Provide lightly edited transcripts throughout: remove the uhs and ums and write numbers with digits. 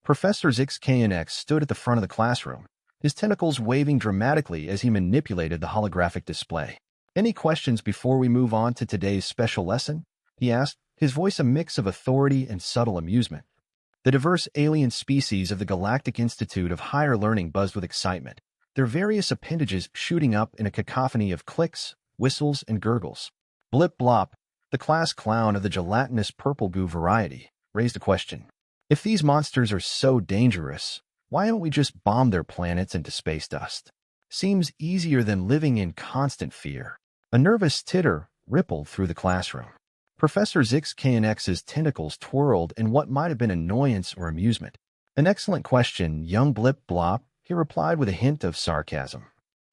Professor XKNX stood at the front of the classroom, his tentacles waving dramatically as he manipulated the holographic display. "Any questions before we move on to today's special lesson?" he asked, his voice a mix of authority and subtle amusement. The diverse alien species of the Galactic Institute of Higher Learning buzzed with excitement, their various appendages shooting up in a cacophony of clicks, whistles, and gurgles. Blip Blop, the class clown of the gelatinous purple goo variety, raised a question. "If these monsters are so dangerous, why don't we just bomb their planets into space dust? Seems easier than living in constant fear." A nervous titter rippled through the classroom. Professor XKNX's tentacles twirled in what might have been annoyance or amusement. "An excellent question, young Blip Blop," he replied with a hint of sarcasm.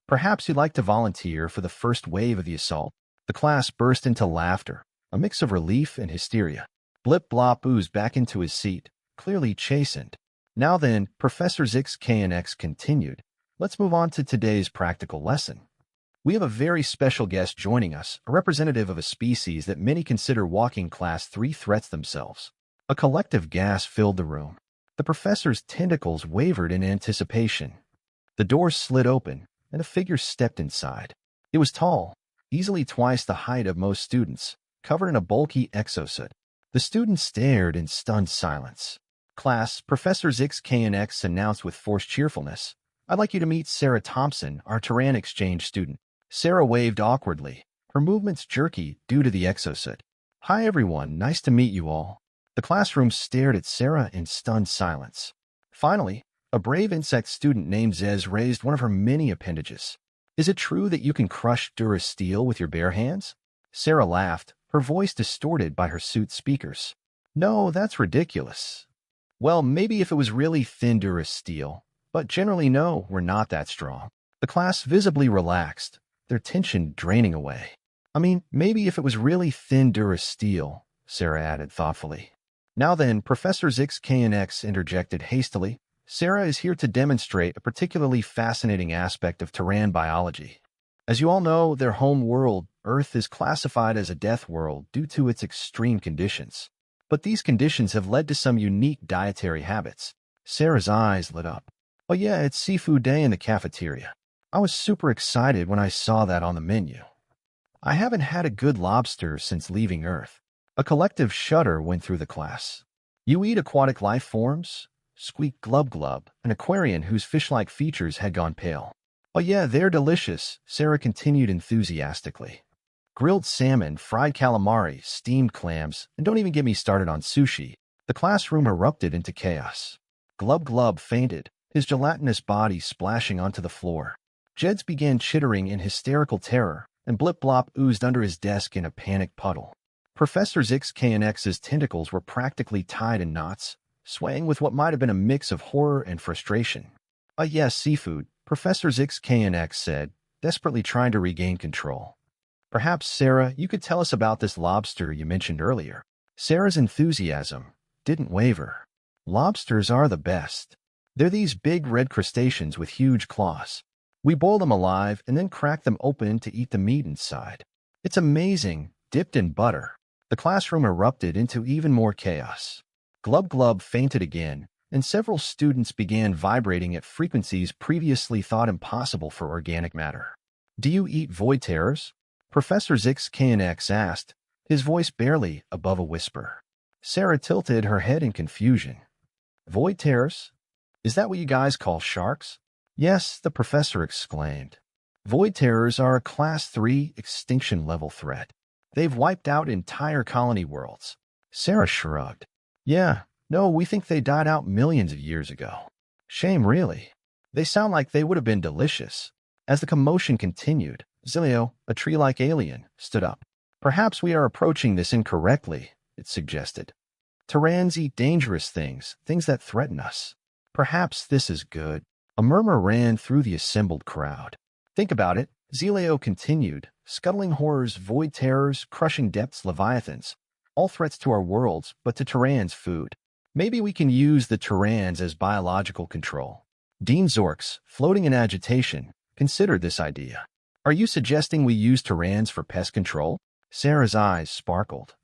"Perhaps you'd like to volunteer for the first wave of the assault?" The class burst into laughter, a mix of relief and hysteria. Blip Blop oozed back into his seat, clearly chastened. "Now then," Professor XKNX continued, "let's move on to today's practical lesson. We have a very special guest joining us, a representative of a species that many consider walking Class 3 threats themselves." A collective gasp filled the room. The professor's tentacles wavered in anticipation. The door slid open, and a figure stepped inside. It was tall, easily twice the height of most students, covered in a bulky exosuit. The students stared in stunned silence. "Class," Professor XKNX announced with forced cheerfulness, "I'd like you to meet Sarah Thompson, our Terran exchange student." Sarah waved awkwardly, her movements jerky due to the exosuit. "Hi everyone, nice to meet you all." The classroom stared at Sarah in stunned silence. Finally, a brave insect student named Zez raised one of her many appendages. "Is it true that you can crush Durasteel with your bare hands?" Sarah laughed, her voice distorted by her suit speakers. "No, that's ridiculous." "Well, maybe if it was really thin Durasteel, but generally no, we're not that strong." The class visibly relaxed, their tension draining away. "I mean, maybe if it was really thin Durasteel," Sarah added thoughtfully. "Now then," Professor XKNX interjected hastily, "Sarah is here to demonstrate a particularly fascinating aspect of Terran biology. As you all know, their home world, Earth, is classified as a death world due to its extreme conditions. But these conditions have led to some unique dietary habits." Sarah's eyes lit up. "Oh yeah, it's seafood day in the cafeteria. I was super excited when I saw that on the menu. I haven't had a good lobster since leaving Earth." A collective shudder went through the class. "You eat aquatic life forms?" squeaked Glub Glub, an aquarian whose fish-like features had gone pale. "Oh yeah, they're delicious," Sarah continued enthusiastically. "Grilled salmon, fried calamari, steamed clams, and don't even get me started on sushi." The classroom erupted into chaos. Glub Glub fainted, his gelatinous body splashing onto the floor. Jeds began chittering in hysterical terror, and Blip Blop oozed under his desk in a panicked puddle. Professor XKNX's tentacles were practically tied in knots, swaying with what might have been a mix of horror and frustration. Yes, seafood," Professor XKNX said, desperately trying to regain control. "Perhaps, Sarah, you could tell us about this lobster you mentioned earlier." Sarah's enthusiasm didn't waver. "Lobsters are the best. They're these big red crustaceans with huge claws. We boil them alive and then crack them open to eat the meat inside. It's amazing, dipped in butter." The classroom erupted into even more chaos. Glub Glub fainted again, and several students began vibrating at frequencies previously thought impossible for organic matter. "Do you eat void terrors?" Professor XKNX asked, his voice barely above a whisper. Sarah tilted her head in confusion. "Void terrors? Is that what you guys call sharks?" "Yes," the professor exclaimed. "Void terrors are a Class 3 extinction-level threat. They've wiped out entire colony worlds." Sarah shrugged. "Yeah, no, we think they died out millions of years ago." "Shame, really. They sound like they would have been delicious." As the commotion continued, Zilio, a tree-like alien, stood up. "Perhaps we are approaching this incorrectly," it suggested. "Terrans eat dangerous things, things that threaten us. Perhaps this is good." A murmur ran through the assembled crowd. "Think about it," Zilio continued, "scuttling horrors, void terrors, crushing depths, leviathans. All threats to our worlds, but to Terrans food. Maybe we can use the Terrans as biological control." Dean Zorks, floating in agitation, considered this idea. "Are you suggesting we use Terrans for pest control?" Sarah's eyes sparkled.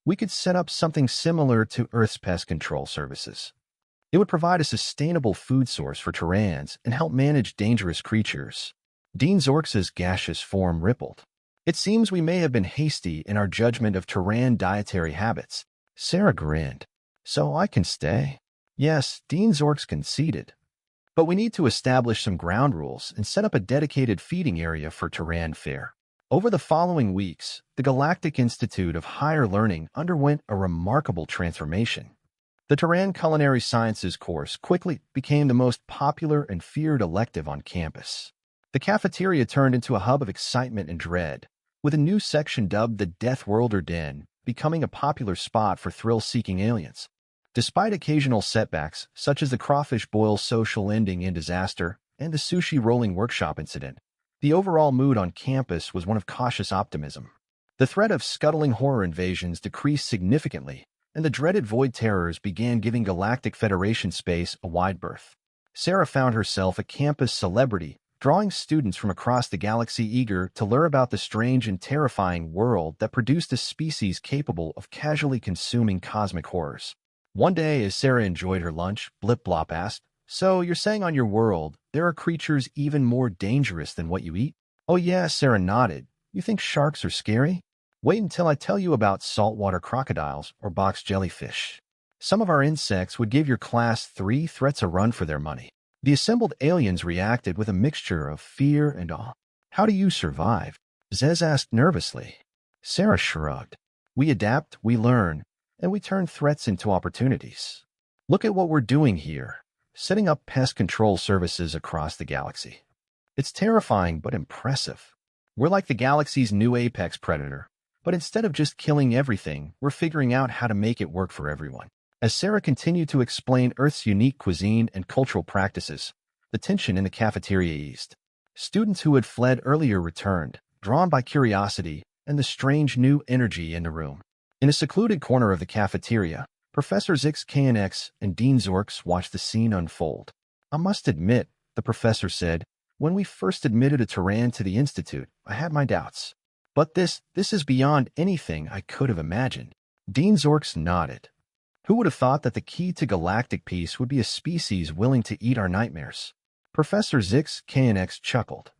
"We could set up something similar to Earth's pest control services. It would provide a sustainable food source for Terrans and help manage dangerous creatures. Dean Zorx's gaseous form rippled. It seems we may have been hasty in our judgment of Terran dietary habits. Sarah grinned. So I can stay? Yes, Dean Zorx conceded. But we need to establish some ground rules and set up a dedicated feeding area for Terran fare. Over the following weeks, the Galactic Institute of Higher Learning underwent a remarkable transformation. The Terran Culinary Sciences course quickly became the most popular and feared elective on campus. The cafeteria turned into a hub of excitement and dread, with a new section dubbed the Death Worlder Den becoming a popular spot for thrill-seeking aliens. Despite occasional setbacks, such as the crawfish boil social ending in disaster and the sushi rolling workshop incident, the overall mood on campus was one of cautious optimism. The threat of scuttling horror invasions decreased significantly, and the dreaded void terrors began giving Galactic Federation space a wide berth. Sarah found herself a campus celebrity, drawing students from across the galaxy eager to learn about the strange and terrifying world that produced a species capable of casually consuming cosmic horrors. One day, as Sarah enjoyed her lunch, Blip Blop asked, "So, you're saying on your world, there are creatures even more dangerous than what you eat?" "Oh yeah," Sarah nodded. "You think sharks are scary? Wait until I tell you about saltwater crocodiles or box jellyfish. Some of our insects would give your Class 3 threats a run for their money." The assembled aliens reacted with a mixture of fear and awe. "How do you survive?" Zez asked nervously. Sarah shrugged. "We adapt, we learn, and we turn threats into opportunities. Look at what we're doing here, setting up pest control services across the galaxy. It's terrifying but impressive. We're like the galaxy's new apex predator, but instead of just killing everything, we're figuring out how to make it work for everyone." As Sarah continued to explain Earth's unique cuisine and cultural practices, the tension in the cafeteria eased. Students who had fled earlier returned, drawn by curiosity and the strange new energy in the room. In a secluded corner of the cafeteria, Professor Zix KNX and Dean Zorx watched the scene unfold. "I must admit," the professor said, "when we first admitted a Terran to the Institute, I had my doubts. But this is beyond anything I could have imagined." Dean Zorx nodded. "Who would have thought that the key to galactic peace would be a species willing to eat our nightmares?" Professor Zix KNX chuckled.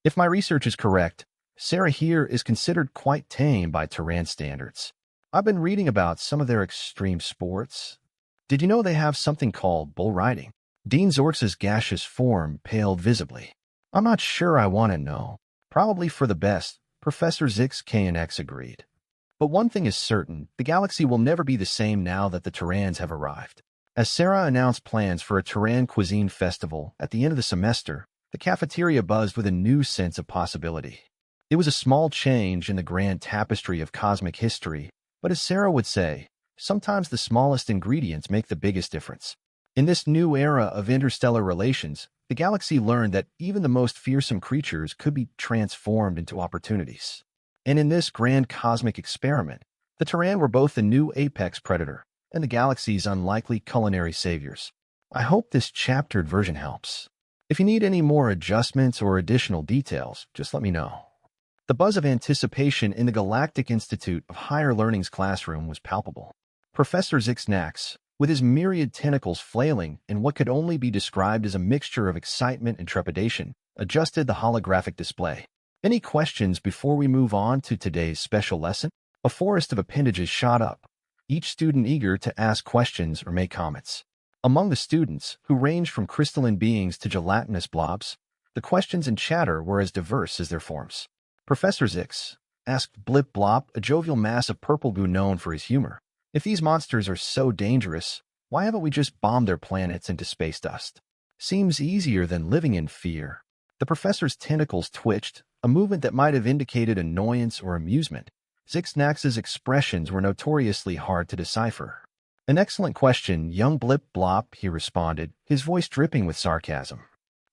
"If my research is correct, Sarah here is considered quite tame by Terran standards. I've been reading about some of their extreme sports. Did you know they have something called bull riding?" Dean Zorx's gaseous form paled visibly. "I'm not sure I want to know. Probably for the best," Professor Zix KNX agreed. "But one thing is certain, the galaxy will never be the same now that the Terrans have arrived." As Sarah announced plans for a Terran cuisine festival at the end of the semester, the cafeteria buzzed with a new sense of possibility. It was a small change in the grand tapestry of cosmic history, but as Sarah would say, sometimes the smallest ingredients make the biggest difference. In this new era of interstellar relations, the galaxy learned that even the most fearsome creatures could be transformed into opportunities. And in this grand cosmic experiment, the Terran were both the new apex predator and the galaxy's unlikely culinary saviors. I hope this chaptered version helps. If you need any more adjustments or additional details, just let me know. The buzz of anticipation in the Galactic Institute of Higher Learning's classroom was palpable. Professor Zixnax, with his myriad tentacles flailing in what could only be described as a mixture of excitement and trepidation, adjusted the holographic display. Any questions before we move on to today's special lesson? A forest of appendages shot up, each student eager to ask questions or make comments. Among the students, who ranged from crystalline beings to gelatinous blobs, the questions and chatter were as diverse as their forms. "Professor Zix," asked Blip Blop, a jovial mass of purple goo known for his humor, "if these monsters are so dangerous, why haven't we just bombed their planets into space dust? Seems easier than living in fear." The professor's tentacles twitched, a movement that might have indicated annoyance or amusement. Zixnax's expressions were notoriously hard to decipher. "An excellent question, young Blip Blop," he responded, his voice dripping with sarcasm.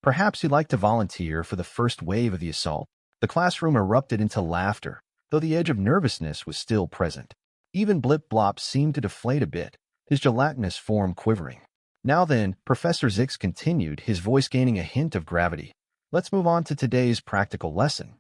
"Perhaps you'd like to volunteer for the first wave of the assault?" The classroom erupted into laughter, though the edge of nervousness was still present. Even Blip Blop seemed to deflate a bit, his gelatinous form quivering. "Now then," Professor Zix continued, his voice gaining a hint of gravity, "let's move on to today's practical lesson.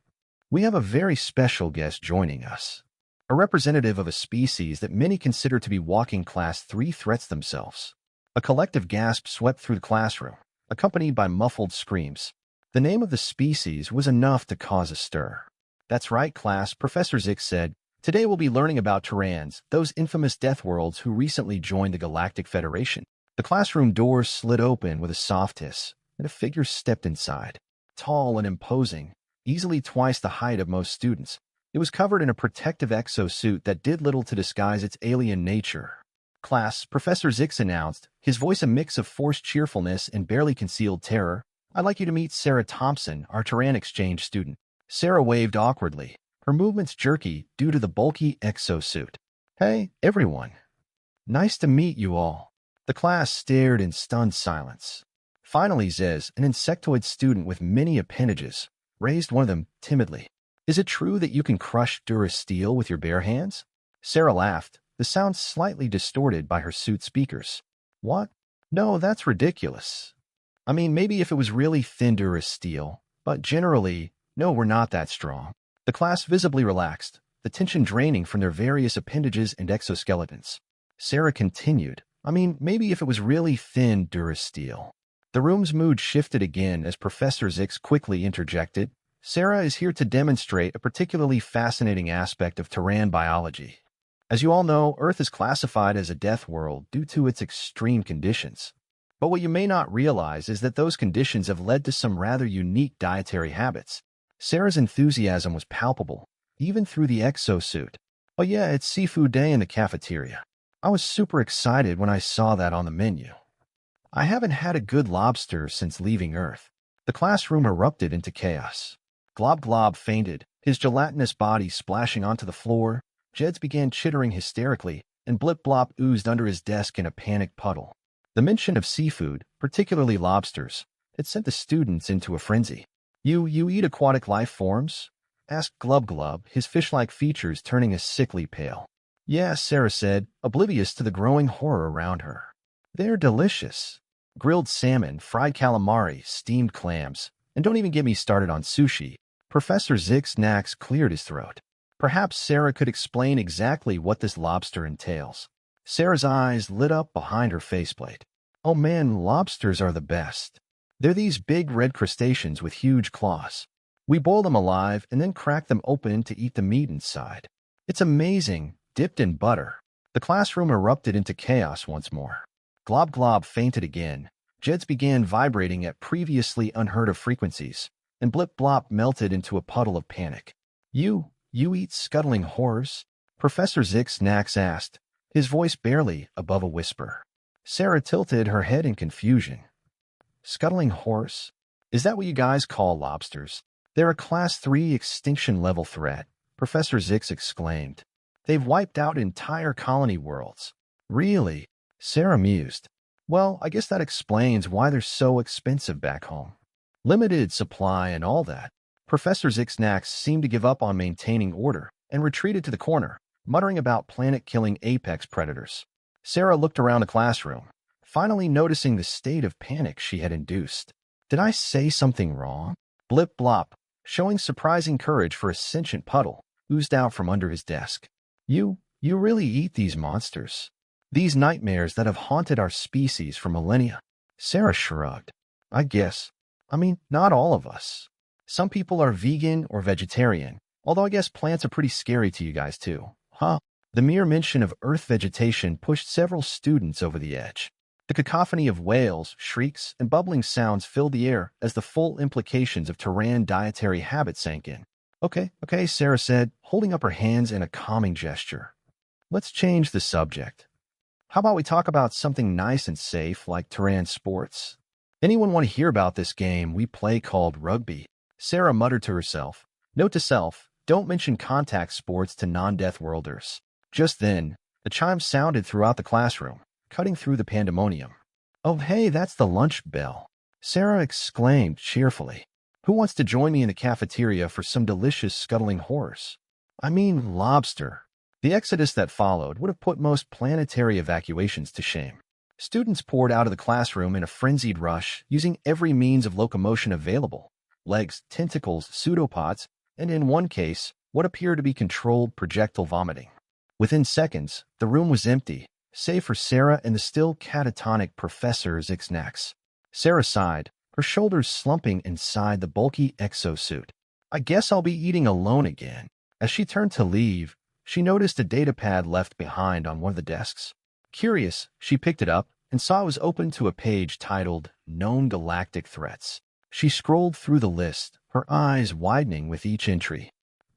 We have a very special guest joining us, a representative of a species that many consider to be walking Class 3 threats themselves. A collective gasp swept through the classroom, accompanied by muffled screams. The name of the species was enough to cause a stir. That's right, class, Professor Zix said. Today we'll be learning about Terrans, those infamous death worlds who recently joined the Galactic Federation. The classroom doors slid open with a soft hiss, and a figure stepped inside. Tall and imposing, easily twice the height of most students, it was covered in a protective exosuit that did little to disguise its alien nature. Class, Professor Zix announced, his voice a mix of forced cheerfulness and barely concealed terror. I'd like you to meet Sarah Thompson, our Terran exchange student. Sarah waved awkwardly, her movements jerky due to the bulky exosuit. Hey, everyone. Nice to meet you all. The class stared in stunned silence. Finally, Zez, an insectoid student with many appendages, raised one of them timidly. Is it true that you can crush Durasteel with your bare hands? Sarah laughed, the sound slightly distorted by her suit speakers. What? No, that's ridiculous. I mean, maybe if it was really thin Durasteel, but generally, no, we're not that strong. The class visibly relaxed, the tension draining from their various appendages and exoskeletons. Sarah continued, I mean, maybe if it was really thin Durasteel. The room's mood shifted again as Professor Zix quickly interjected. Sarah is here to demonstrate a particularly fascinating aspect of Terran biology. As you all know, Earth is classified as a death world due to its extreme conditions. But what you may not realize is that those conditions have led to some rather unique dietary habits. Sarah's enthusiasm was palpable, even through the exosuit. Oh yeah, it's seafood day in the cafeteria. I was super excited when I saw that on the menu. I haven't had a good lobster since leaving Earth. The classroom erupted into chaos. Glob Glob fainted, his gelatinous body splashing onto the floor. Jeds began chittering hysterically, and Blip Blop oozed under his desk in a panicked puddle. The mention of seafood, particularly lobsters, had sent the students into a frenzy. You eat aquatic life forms? Asked Glub Glub, his fish-like features turning a sickly pale. Yes, Sarah said, oblivious to the growing horror around her. They're delicious. Grilled salmon, fried calamari, steamed clams, and don't even get me started on sushi. Professor Zix Nax cleared his throat. Perhaps Sarah could explain exactly what this lobster entails. Sarah's eyes lit up behind her faceplate. Oh man, lobsters are the best. They're these big red crustaceans with huge claws. We boil them alive and then crack them open to eat the meat inside. It's amazing, dipped in butter. The classroom erupted into chaos once more. Glob Glob fainted again. Jets began vibrating at previously unheard of frequencies, and Blip Blop melted into a puddle of panic. You eat scuttling horrors? Professor Zix Nax asked, his voice barely above a whisper. Sarah tilted her head in confusion. Scuttling horse? Is that what you guys call lobsters? They're a Class 3 extinction-level threat, Professor Zix exclaimed. They've wiped out entire colony worlds. Really? Sarah mused. Well, I guess that explains why they're so expensive back home. Limited supply and all that. Professor Zixnax seemed to give up on maintaining order and retreated to the corner, muttering about planet-killing apex predators. Sarah looked around the classroom, finally noticing the state of panic she had induced. Did I say something wrong? Blip Blop, showing surprising courage for a sentient puddle, oozed out from under his desk. You really eat these monsters? These nightmares that have haunted our species for millennia? Sarah shrugged. I guess. I mean, not all of us. Some people are vegan or vegetarian, although I guess plants are pretty scary to you guys too. Huh? The mere mention of earth vegetation pushed several students over the edge. The cacophony of wails, shrieks, and bubbling sounds filled the air as the full implications of Terran dietary habits sank in. Okay, Sarah said, holding up her hands in a calming gesture. Let's change the subject. How about we talk about something nice and safe like Terran sports? Anyone want to hear about this game we play called rugby? Sarah muttered to herself. Note to self, don't mention contact sports to non-death worlders. Just then, the chimes sounded throughout the classroom, cutting through the pandemonium. Oh hey, that's the lunch bell. Sarah exclaimed cheerfully. Who wants to join me in the cafeteria for some delicious scuttling horrors? I mean lobster. The exodus that followed would have put most planetary evacuations to shame. Students poured out of the classroom in a frenzied rush, using every means of locomotion available. Legs, tentacles, pseudopods, and in one case, what appeared to be controlled projectile vomiting. Within seconds, the room was empty, save for Sarah and the still catatonic Professor Ixnax. Sarah sighed, her shoulders slumping inside the bulky exosuit. I guess I'll be eating alone again. As she turned to leave, she noticed a datapad left behind on one of the desks. Curious, she picked it up and saw it was open to a page titled Known Galactic Threats. She scrolled through the list, her eyes widening with each entry.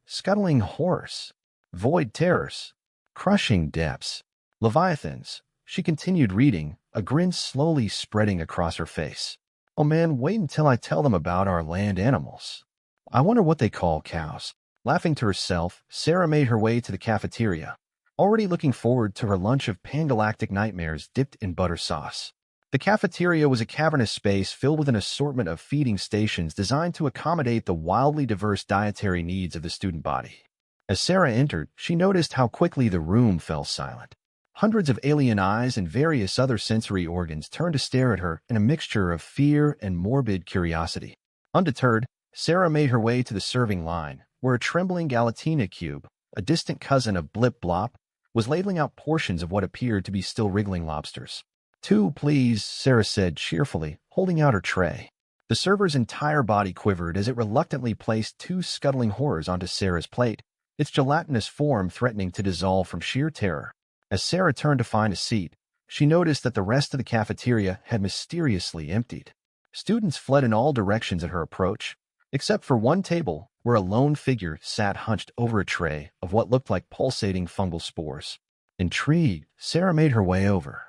Scuttling horrors, void terrors, crushing depths, leviathans. She continued reading, a grin slowly spreading across her face. Oh man, wait until I tell them about our land animals. I wonder what they call cows. Laughing to herself, Sarah made her way to the cafeteria, already looking forward to her lunch of pangalactic nightmares dipped in butter sauce. The cafeteria was a cavernous space filled with an assortment of feeding stations designed to accommodate the wildly diverse dietary needs of the student body. As Sarah entered, she noticed how quickly the room fell silent. Hundreds of alien eyes and various other sensory organs turned to stare at her in a mixture of fear and morbid curiosity. Undeterred, Sarah made her way to the serving line, where a trembling Galatina cube, a distant cousin of Blip Blop, was ladling out portions of what appeared to be still wriggling lobsters. "Two, please," Sarah said cheerfully, holding out her tray. The server's entire body quivered as it reluctantly placed two scuttling horrors onto Sarah's plate, its gelatinous form threatening to dissolve from sheer terror. As Sarah turned to find a seat, she noticed that the rest of the cafeteria had mysteriously emptied. Students fled in all directions at her approach, except for one table where a lone figure sat hunched over a tray of what looked like pulsating fungal spores. Intrigued, Sarah made her way over.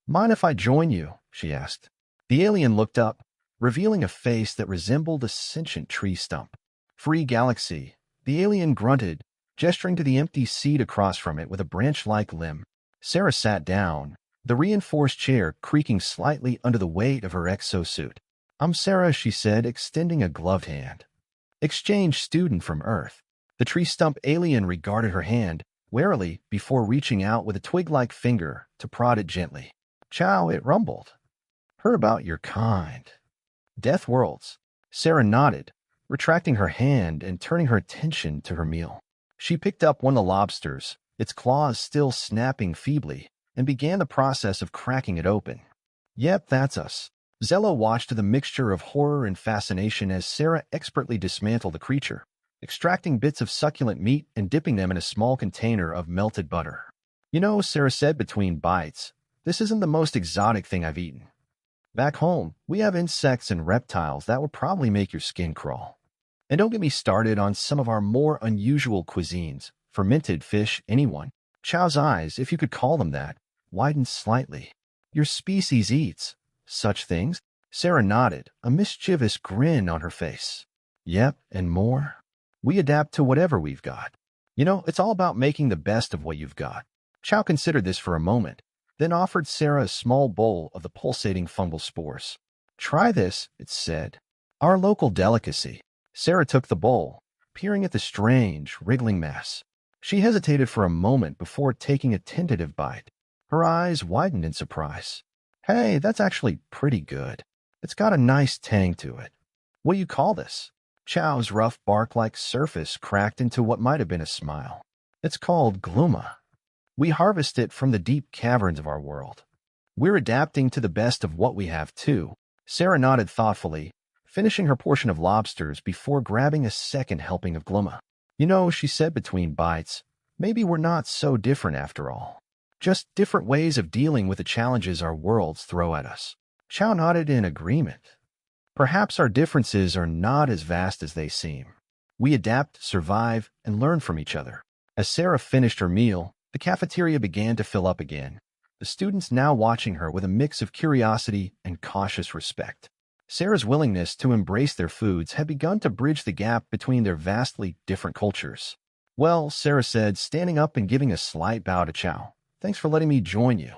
"Mind if I join you?" she asked. The alien looked up, revealing a face that resembled a sentient tree stump. "Free galaxy," the alien grunted, gesturing to the empty seat across from it with a branch-like limb. Sarah sat down, the reinforced chair creaking slightly under the weight of her exosuit. "I'm Sarah," she said, extending a gloved hand. "Exchange student from Earth." The tree stump alien regarded her hand warily before reaching out with a twig-like finger to prod it gently. "Chow," it rumbled. "Heard about your kind." "Death worlds." Sarah nodded, retracting her hand and turning her attention to her meal. She picked up one of the lobsters, its claws still snapping feebly, and began the process of cracking it open. "Yep, that's us." Zello watched the mixture of horror and fascination as Sarah expertly dismantled the creature, extracting bits of succulent meat and dipping them in a small container of melted butter. "You know," Sarah said between bites, "this isn't the most exotic thing I've eaten. Back home, we have insects and reptiles that would probably make your skin crawl. And don't get me started on some of our more unusual cuisines. Fermented fish, anyone." Chow's eyes, if you could call them that, widened slightly. "Your species eats such things?" Sarah nodded, a mischievous grin on her face. "Yep, and more. We adapt to whatever we've got. You know, it's all about making the best of what you've got." Chow considered this for a moment, then offered Sarah a small bowl of the pulsating fungal spores. "Try this," it said. "Our local delicacy." Sarah took the bowl, peering at the strange, wriggling mass. She hesitated for a moment before taking a tentative bite. Her eyes widened in surprise. "Hey, that's actually pretty good. It's got a nice tang to it. What do you call this?" Chow's rough bark-like surface cracked into what might have been a smile. "It's called gluma. We harvest it from the deep caverns of our world. We're adapting to the best of what we have, too." Sarah nodded thoughtfully, finishing her portion of lobsters before grabbing a second helping of gluma. "You know," she said between bites, "maybe we're not so different after all. Just different ways of dealing with the challenges our worlds throw at us." Chow nodded in agreement. "Perhaps our differences are not as vast as they seem. We adapt, survive, and learn from each other." As Sarah finished her meal, the cafeteria began to fill up again, the students now watching her with a mix of curiosity and cautious respect. Sarah's willingness to embrace their foods had begun to bridge the gap between their vastly different cultures. "Well," Sarah said, standing up and giving a slight bow to Chow, "thanks for letting me join you.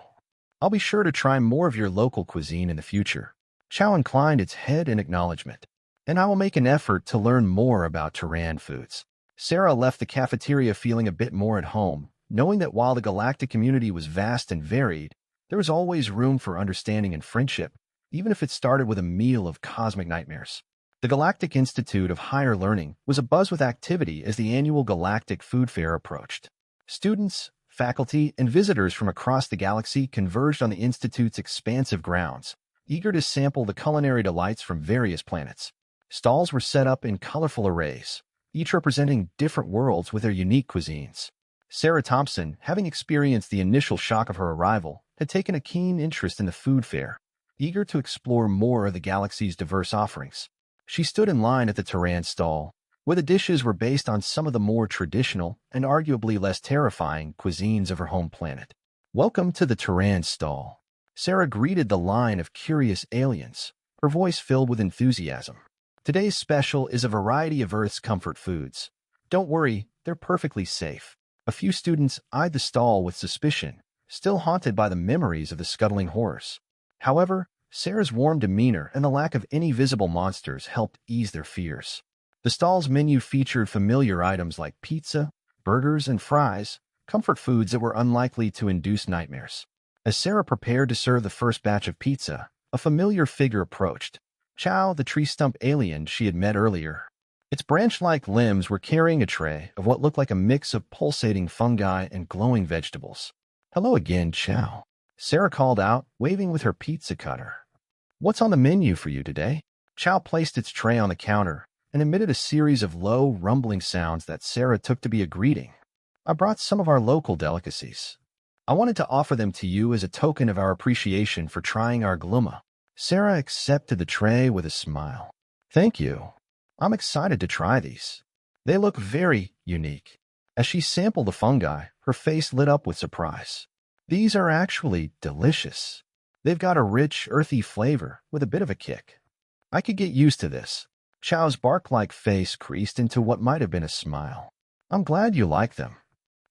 I'll be sure to try more of your local cuisine in the future." Chow inclined its head in acknowledgement. "And I will make an effort to learn more about Terran foods." Sarah left the cafeteria feeling a bit more at home, knowing that while the galactic community was vast and varied, there was always room for understanding and friendship, even if it started with a meal of cosmic nightmares. The Galactic Institute of Higher Learning was abuzz with activity as the annual Galactic Food Fair approached. Students, Faculty and visitors from across the galaxy converged on the Institute's expansive grounds, eager to sample the culinary delights from various planets. Stalls were set up in colorful arrays, each representing different worlds with their unique cuisines. Sarah Thompson, having experienced the initial shock of her arrival, had taken a keen interest in the food fair, eager to explore more of the galaxy's diverse offerings. She stood in line at the Terran stall, where the dishes were based on some of the more traditional and arguably less terrifying cuisines of her home planet. "Welcome to the Terran stall." Sarah greeted the line of curious aliens, her voice filled with enthusiasm. "Today's special is a variety of Earth's comfort foods. Don't worry, they're perfectly safe." A few students eyed the stall with suspicion, still haunted by the memories of the scuttling horrors. However, Sarah's warm demeanor and the lack of any visible monsters helped ease their fears. The stall's menu featured familiar items like pizza, burgers, and fries, comfort foods that were unlikely to induce nightmares. As Sarah prepared to serve the first batch of pizza, a familiar figure approached. Chow, the tree stump alien she had met earlier. Its branch-like limbs were carrying a tray of what looked like a mix of pulsating fungi and glowing vegetables. "Hello again, Chow," Sarah called out, waving with her pizza cutter. "What's on the menu for you today?" Chow placed its tray on the counter and emitted a series of low, rumbling sounds that Sarah took to be a greeting. "I brought some of our local delicacies. I wanted to offer them to you as a token of our appreciation for trying our gluma." Sarah accepted the tray with a smile. "Thank you. I'm excited to try these. They look very unique." As she sampled the fungi, her face lit up with surprise. "These are actually delicious. They've got a rich, earthy flavor with a bit of a kick. I could get used to this." Chow's bark-like face creased into what might have been a smile. "I'm glad you like them.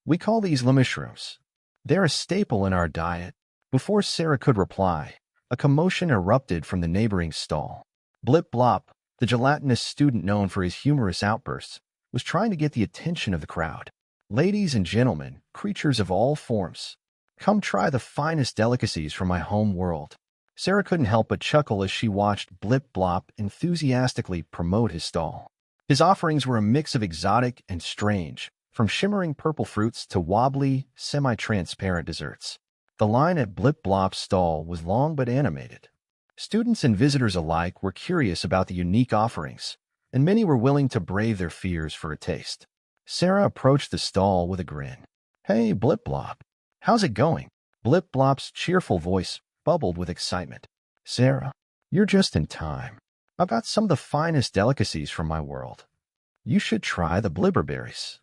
We call these mushrooms. They're a staple in our diet." Before Sarah could reply, a commotion erupted from the neighboring stall. Blip Blop, the gelatinous student known for his humorous outbursts, was trying to get the attention of the crowd. "Ladies and gentlemen, creatures of all forms, come try the finest delicacies from my home world." Sarah couldn't help but chuckle as she watched Blip Blop enthusiastically promote his stall. His offerings were a mix of exotic and strange, from shimmering purple fruits to wobbly, semi-transparent desserts. The line at Blip Blop's stall was long but animated. Students and visitors alike were curious about the unique offerings, and many were willing to brave their fears for a taste. Sarah approached the stall with a grin. "Hey, Blip Blop, how's it going?" Blip Blop's cheerful voice bubbled with excitement. "Sarah, you're just in time. I've got some of the finest delicacies from my world. You should try the blibberberries.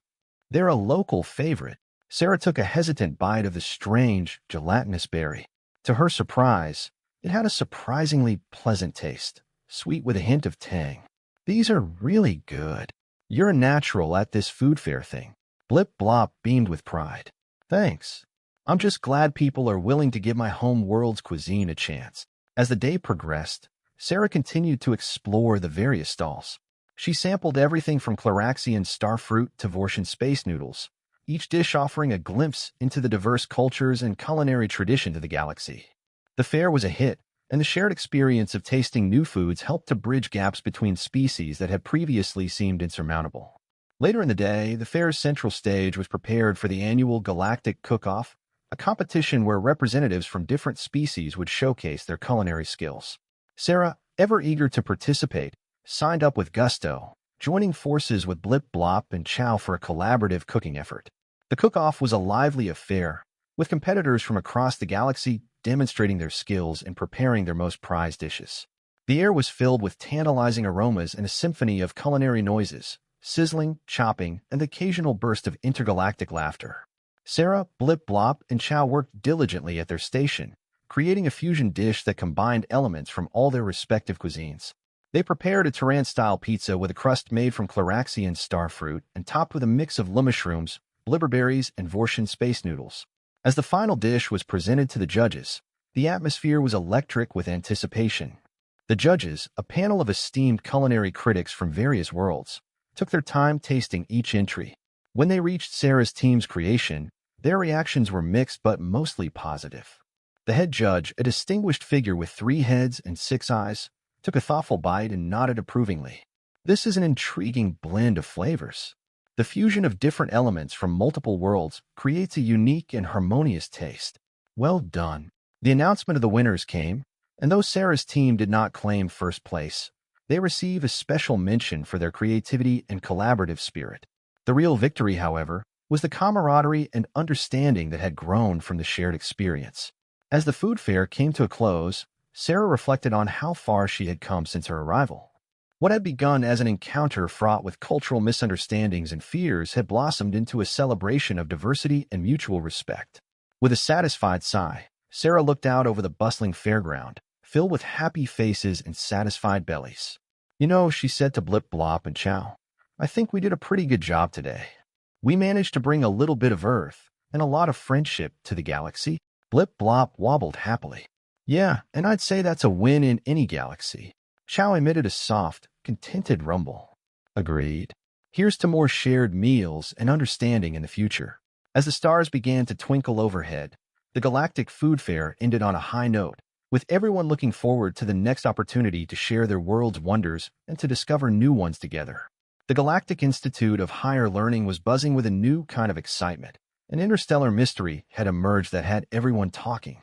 They're a local favorite." Sarah took a hesitant bite of the strange, gelatinous berry. To her surprise, it had a surprisingly pleasant taste, sweet with a hint of tang. "These are really good. You're a natural at this food fair thing." Blip Blop beamed with pride. "Thanks. I'm just glad people are willing to give my home world's cuisine a chance." As the day progressed, Sarah continued to explore the various stalls. She sampled everything from Claraxian starfruit to Vortian space noodles, each dish offering a glimpse into the diverse cultures and culinary traditions of the galaxy. The fair was a hit, and the shared experience of tasting new foods helped to bridge gaps between species that had previously seemed insurmountable. Later in the day, the fair's central stage was prepared for the annual Galactic Cook-Off, a competition where representatives from different species would showcase their culinary skills. Sarah, ever eager to participate, signed up with gusto, joining forces with Blip Blop and Chow for a collaborative cooking effort. The cook-off was a lively affair, with competitors from across the galaxy demonstrating their skills in preparing their most prized dishes. The air was filled with tantalizing aromas and a symphony of culinary noises, sizzling, chopping, and the occasional burst of intergalactic laughter. Sarah, Blip Blop, and Chow worked diligently at their station, creating a fusion dish that combined elements from all their respective cuisines. They prepared a Terran-style pizza with a crust made from Claraxian starfruit and topped with a mix of mushrooms, blibberberries, and Vortian space noodles. As the final dish was presented to the judges, the atmosphere was electric with anticipation. The judges, a panel of esteemed culinary critics from various worlds, took their time tasting each entry. When they reached Sarah's team's creation, their reactions were mixed but mostly positive. The head judge, a distinguished figure with 3 heads and 6 eyes, took a thoughtful bite and nodded approvingly. "This is an intriguing blend of flavors. The fusion of different elements from multiple worlds creates a unique and harmonious taste. Well done. The announcement of the winners came, and though Sarah's team did not claim first place, they receive a special mention for their creativity and collaborative spirit. The real victory, however, was the camaraderie and understanding that had grown from the shared experience. As the food fair came to a close, Sarah reflected on how far she had come since her arrival. What had begun as an encounter fraught with cultural misunderstandings and fears had blossomed into a celebration of diversity and mutual respect. With a satisfied sigh, Sarah looked out over the bustling fairground, filled with happy faces and satisfied bellies. You know, she said to Blip Blop and Chow, I think we did a pretty good job today. We managed to bring a little bit of Earth and a lot of friendship to the galaxy. Blip Blop wobbled happily. Yeah, and I'd say that's a win in any galaxy. Chow emitted a soft, contented rumble. Agreed. Here's to more shared meals and understanding in the future. As the stars began to twinkle overhead, the galactic food fair ended on a high note, with everyone looking forward to the next opportunity to share their world's wonders and to discover new ones together. The Galactic Institute of Higher Learning was buzzing with a new kind of excitement. An interstellar mystery had emerged that had everyone talking.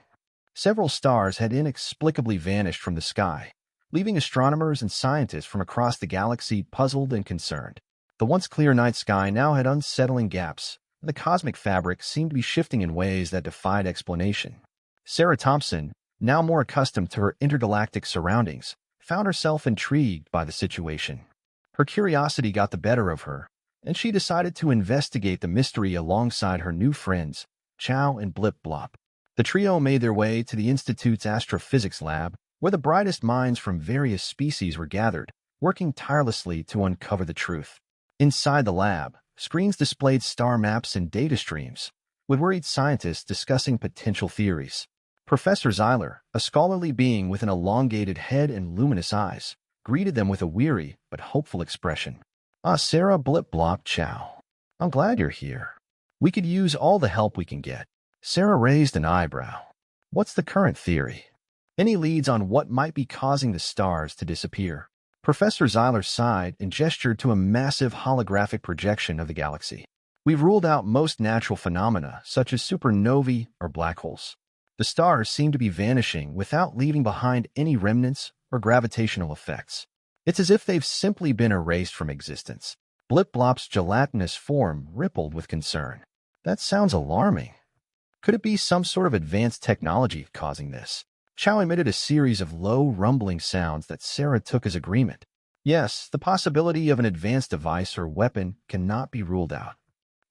Several stars had inexplicably vanished from the sky, leaving astronomers and scientists from across the galaxy puzzled and concerned. The once clear night sky now had unsettling gaps, and the cosmic fabric seemed to be shifting in ways that defied explanation. Sarah Thompson, now more accustomed to her intergalactic surroundings, found herself intrigued by the situation. Her curiosity got the better of her, and she decided to investigate the mystery alongside her new friends, Chow and Blip Blop. The trio made their way to the Institute's astrophysics lab, where the brightest minds from various species were gathered, working tirelessly to uncover the truth. Inside the lab, screens displayed star maps and data streams, with worried scientists discussing potential theories. Professor Zeiler, a scholarly being with an elongated head and luminous eyes, greeted them with a weary but hopeful expression. Sarah, Blip Blop, Chow. I'm glad you're here. We could use all the help we can get. Sarah raised an eyebrow. What's the current theory? Any leads on what might be causing the stars to disappear? Professor Zeiler sighed and gestured to a massive holographic projection of the galaxy. We've ruled out most natural phenomena, such as supernovae or black holes. The stars seem to be vanishing without leaving behind any remnants or gravitational effects. It's as if they've simply been erased from existence. Blip Blop's gelatinous form rippled with concern. That sounds alarming. Could it be some sort of advanced technology causing this? Chow emitted a series of low, rumbling sounds that Sarah took as agreement. Yes, the possibility of an advanced device or weapon cannot be ruled out.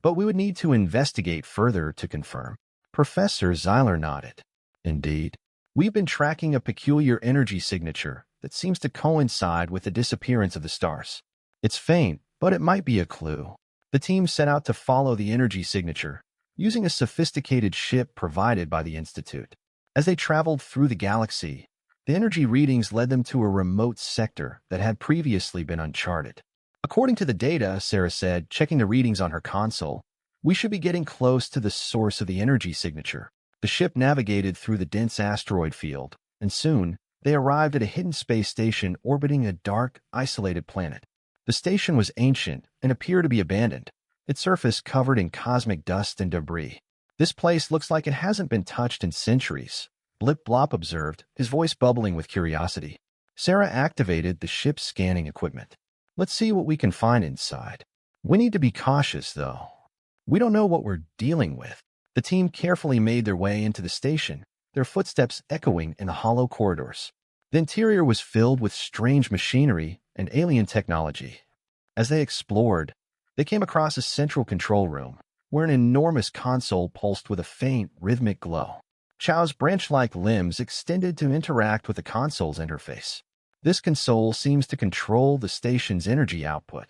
But we would need to investigate further to confirm. Professor Zeiler nodded. Indeed. We've been tracking a peculiar energy signature that seems to coincide with the disappearance of the stars. It's faint, but it might be a clue. The team set out to follow the energy signature, using a sophisticated ship provided by the Institute. As they traveled through the galaxy, the energy readings led them to a remote sector that had previously been uncharted. According to the data, Sarah said, checking the readings on her console, we should be getting close to the source of the energy signature. The ship navigated through the dense asteroid field, and soon they arrived at a hidden space station orbiting a dark, isolated planet. The station was ancient and appeared to be abandoned, its surface covered in cosmic dust and debris. This place looks like it hasn't been touched in centuries, Blip Blop observed, his voice bubbling with curiosity. Sarah activated the ship's scanning equipment. Let's see what we can find inside. We need to be cautious, though. We don't know what we're dealing with. The team carefully made their way into the station, their footsteps echoing in the hollow corridors. The interior was filled with strange machinery and alien technology. As they explored, they came across a central control room, where an enormous console pulsed with a faint, rhythmic glow. Chow's branch-like limbs extended to interact with the console's interface. This console seems to control the station's energy output.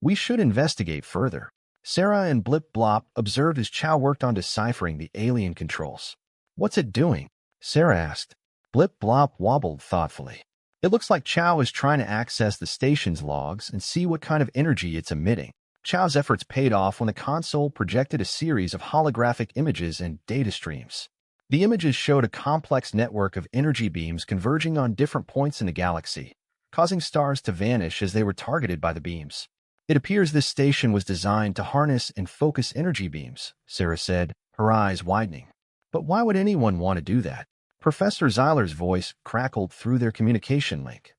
We should investigate further. Sarah and Blip Blop observed as Chow worked on deciphering the alien controls. What's it doing? Sarah asked. Blip Blop wobbled thoughtfully. It looks like Chow is trying to access the station's logs and see what kind of energy it's emitting. Chow's efforts paid off when the console projected a series of holographic images and data streams. The images showed a complex network of energy beams converging on different points in the galaxy, causing stars to vanish as they were targeted by the beams. It appears this station was designed to harness and focus energy beams, Sarah said, her eyes widening. But why would anyone want to do that? Professor Zeiler's voice crackled through their communication link.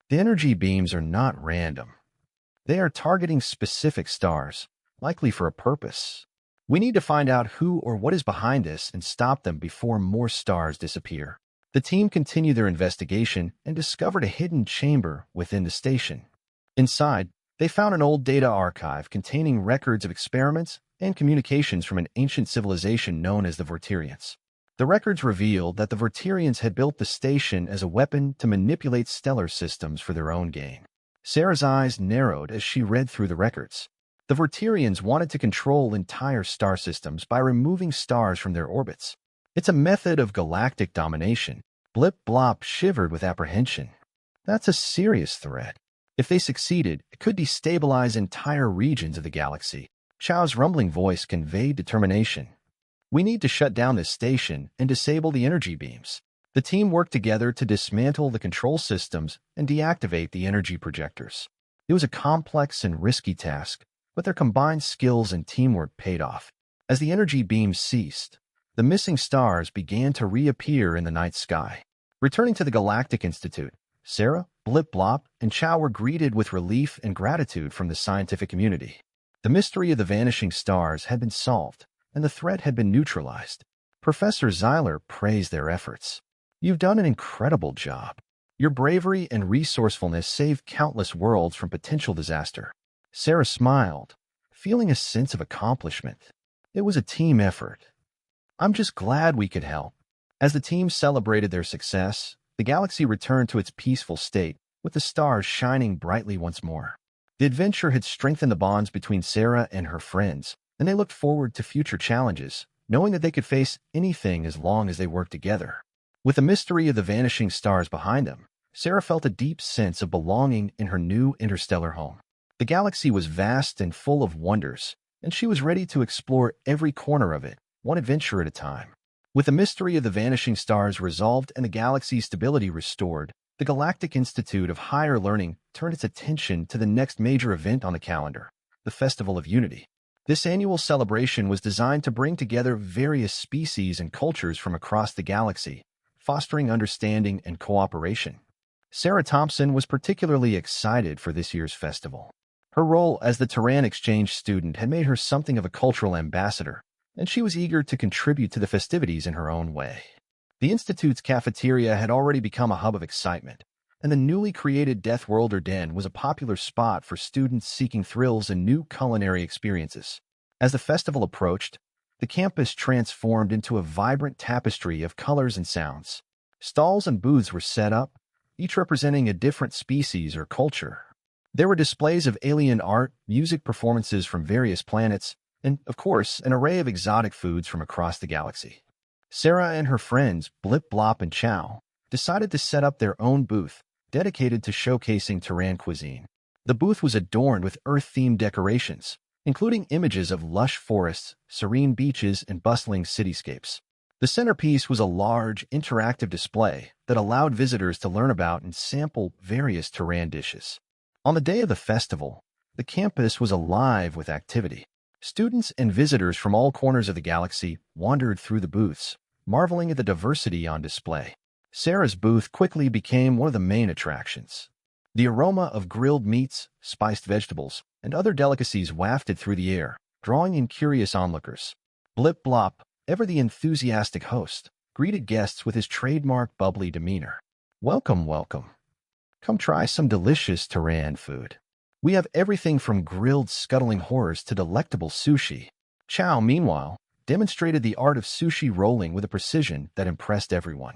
The energy beams are not random. They are targeting specific stars, likely for a purpose. We need to find out who or what is behind this and stop them before more stars disappear. The team continued their investigation and discovered a hidden chamber within the station. Inside, they found an old data archive containing records of experiments and communications from an ancient civilization known as the Vortirians. The records revealed that the Vortirians had built the station as a weapon to manipulate stellar systems for their own gain. Sarah's eyes narrowed as she read through the records. The Vortirians wanted to control entire star systems by removing stars from their orbits. It's a method of galactic domination. Blip Blop shivered with apprehension. That's a serious threat. If they succeeded, it could destabilize entire regions of the galaxy. Chow's rumbling voice conveyed determination. We need to shut down this station and disable the energy beams. The team worked together to dismantle the control systems and deactivate the energy projectors. It was a complex and risky task, but their combined skills and teamwork paid off. As the energy beams ceased, the missing stars began to reappear in the night sky. Returning to the Galactic Institute, Sarah, Blip Blop, and Chow were greeted with relief and gratitude from the scientific community. The mystery of the vanishing stars had been solved, and the threat had been neutralized. Professor Zeiler praised their efforts. You've done an incredible job. Your bravery and resourcefulness saved countless worlds from potential disaster. Sarah smiled, feeling a sense of accomplishment. It was a team effort. I'm just glad we could help. As the team celebrated their success, the galaxy returned to its peaceful state, with the stars shining brightly once more. The adventure had strengthened the bonds between Sarah and her friends, and they looked forward to future challenges, knowing that they could face anything as long as they worked together. With the mystery of the vanishing stars behind them, Sarah felt a deep sense of belonging in her new interstellar home. The galaxy was vast and full of wonders, and she was ready to explore every corner of it, one adventure at a time. With the mystery of the vanishing stars resolved and the galaxy's stability restored, the Galactic Institute of Higher Learning turned its attention to the next major event on the calendar, the Festival of Unity. This annual celebration was designed to bring together various species and cultures from across the galaxy, fostering understanding and cooperation. Sarah Thompson was particularly excited for this year's festival. Her role as the Terran exchange student had made her something of a cultural ambassador, and she was eager to contribute to the festivities in her own way. The Institute's cafeteria had already become a hub of excitement, and the newly created Death World or Den was a popular spot for students seeking thrills and new culinary experiences. As the festival approached, the campus transformed into a vibrant tapestry of colors and sounds. Stalls and booths were set up, each representing a different species or culture. There were displays of alien art, music performances from various planets, and, of course, an array of exotic foods from across the galaxy. Sarah and her friends, Blip Blop and Chow, decided to set up their own booth, dedicated to showcasing Terran cuisine. The booth was adorned with Earth-themed decorations, including images of lush forests, serene beaches, and bustling cityscapes. The centerpiece was a large, interactive display that allowed visitors to learn about and sample various Terran dishes. On the day of the festival, the campus was alive with activity. Students and visitors from all corners of the galaxy wandered through the booths, marveling at the diversity on display. Sarah's booth quickly became one of the main attractions. The aroma of grilled meats, spiced vegetables, and other delicacies wafted through the air, drawing in curious onlookers. Blip Blop, ever the enthusiastic host, greeted guests with his trademark bubbly demeanor. Welcome, welcome. Come try some delicious Terran food. We have everything from grilled scuttling horrors to delectable sushi. Chow, meanwhile, demonstrated the art of sushi rolling with a precision that impressed everyone.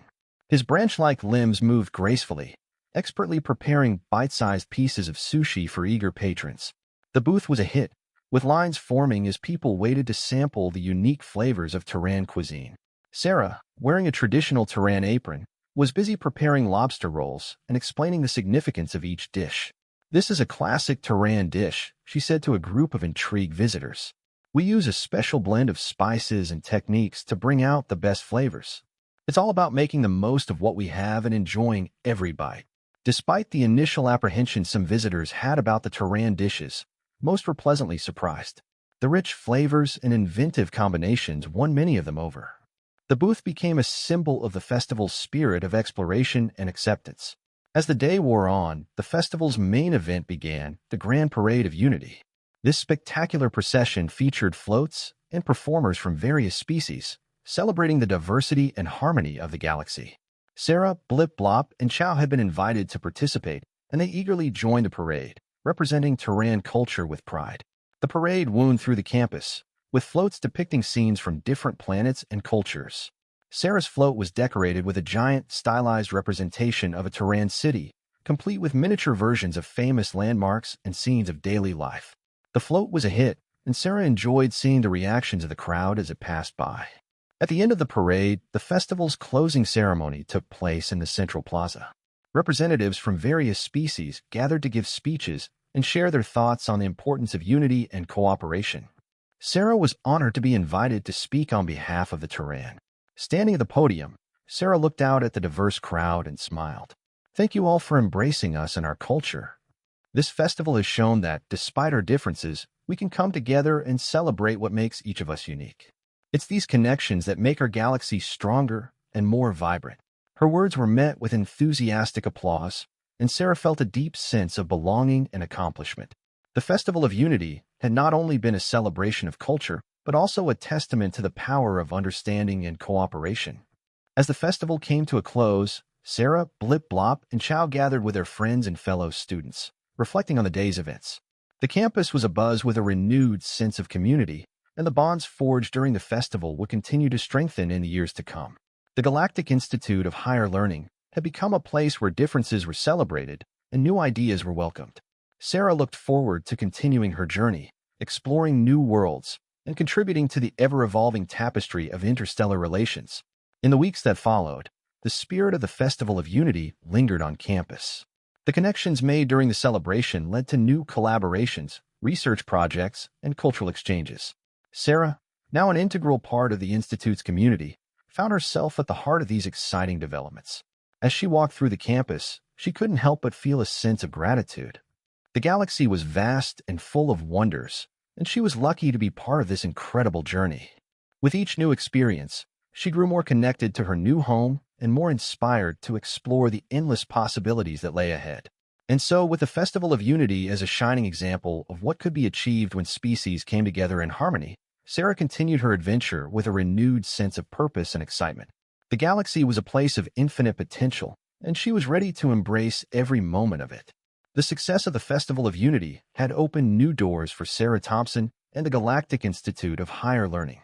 His branch-like limbs moved gracefully, expertly preparing bite-sized pieces of sushi for eager patrons. The booth was a hit, with lines forming as people waited to sample the unique flavors of Terran cuisine. Sarah, wearing a traditional Terran apron, was busy preparing lobster rolls and explaining the significance of each dish. This is a classic Terran dish, she said to a group of intrigued visitors. We use a special blend of spices and techniques to bring out the best flavors. It's all about making the most of what we have and enjoying every bite. Despite the initial apprehension some visitors had about the Terran dishes, most were pleasantly surprised. The rich flavors and inventive combinations won many of them over. The booth became a symbol of the festival's spirit of exploration and acceptance. As the day wore on, the festival's main event began, the Grand Parade of Unity. This spectacular procession featured floats and performers from various species, celebrating the diversity and harmony of the galaxy. Sarah, Blip Blop, and Chow had been invited to participate, and they eagerly joined the parade, representing Terran culture with pride. The parade wound through the campus, with floats depicting scenes from different planets and cultures. Sarah's float was decorated with a giant, stylized representation of a Terran city, complete with miniature versions of famous landmarks and scenes of daily life. The float was a hit, and Sarah enjoyed seeing the reactions of the crowd as it passed by. At the end of the parade, the festival's closing ceremony took place in the central plaza. Representatives from various species gathered to give speeches and share their thoughts on the importance of unity and cooperation. Sarah was honored to be invited to speak on behalf of the Terran. Standing at the podium, Sarah looked out at the diverse crowd and smiled. "Thank you all for embracing us and our culture. This festival has shown that, despite our differences, we can come together and celebrate what makes each of us unique. It's these connections that make our galaxy stronger and more vibrant." Her words were met with enthusiastic applause, and Sarah felt a deep sense of belonging and accomplishment. The Festival of Unity had not only been a celebration of culture, but also a testament to the power of understanding and cooperation. As the festival came to a close, Sarah, Blip Blop, and Chow gathered with their friends and fellow students, reflecting on the day's events. The campus was abuzz with a renewed sense of community, and the bonds forged during the festival would continue to strengthen in the years to come. The Galactic Institute of Higher Learning had become a place where differences were celebrated and new ideas were welcomed. Sarah looked forward to continuing her journey, exploring new worlds, and contributing to the ever-evolving tapestry of interstellar relations. In the weeks that followed, the spirit of the Festival of Unity lingered on campus. The connections made during the celebration led to new collaborations, research projects, and cultural exchanges. Sarah, now an integral part of the Institute's community, found herself at the heart of these exciting developments. As she walked through the campus, she couldn't help but feel a sense of gratitude. The galaxy was vast and full of wonders, and she was lucky to be part of this incredible journey. With each new experience, she grew more connected to her new home and more inspired to explore the endless possibilities that lay ahead. And so, with the Festival of Unity as a shining example of what could be achieved when species came together in harmony, Sarah continued her adventure with a renewed sense of purpose and excitement. The galaxy was a place of infinite potential, and she was ready to embrace every moment of it. The success of the Festival of Unity had opened new doors for Sarah Thompson and the Galactic Institute of Higher Learning.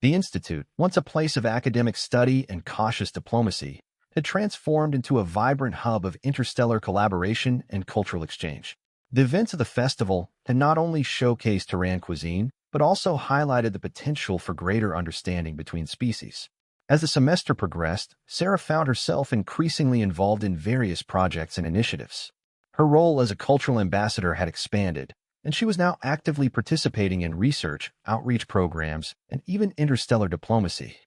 The Institute, once a place of academic study and cautious diplomacy, had transformed into a vibrant hub of interstellar collaboration and cultural exchange. The events of the festival had not only showcased Terran cuisine, but also highlighted the potential for greater understanding between species. As the semester progressed, Sarah found herself increasingly involved in various projects and initiatives. Her role as a cultural ambassador had expanded, and she was now actively participating in research, outreach programs, and even interstellar diplomacy.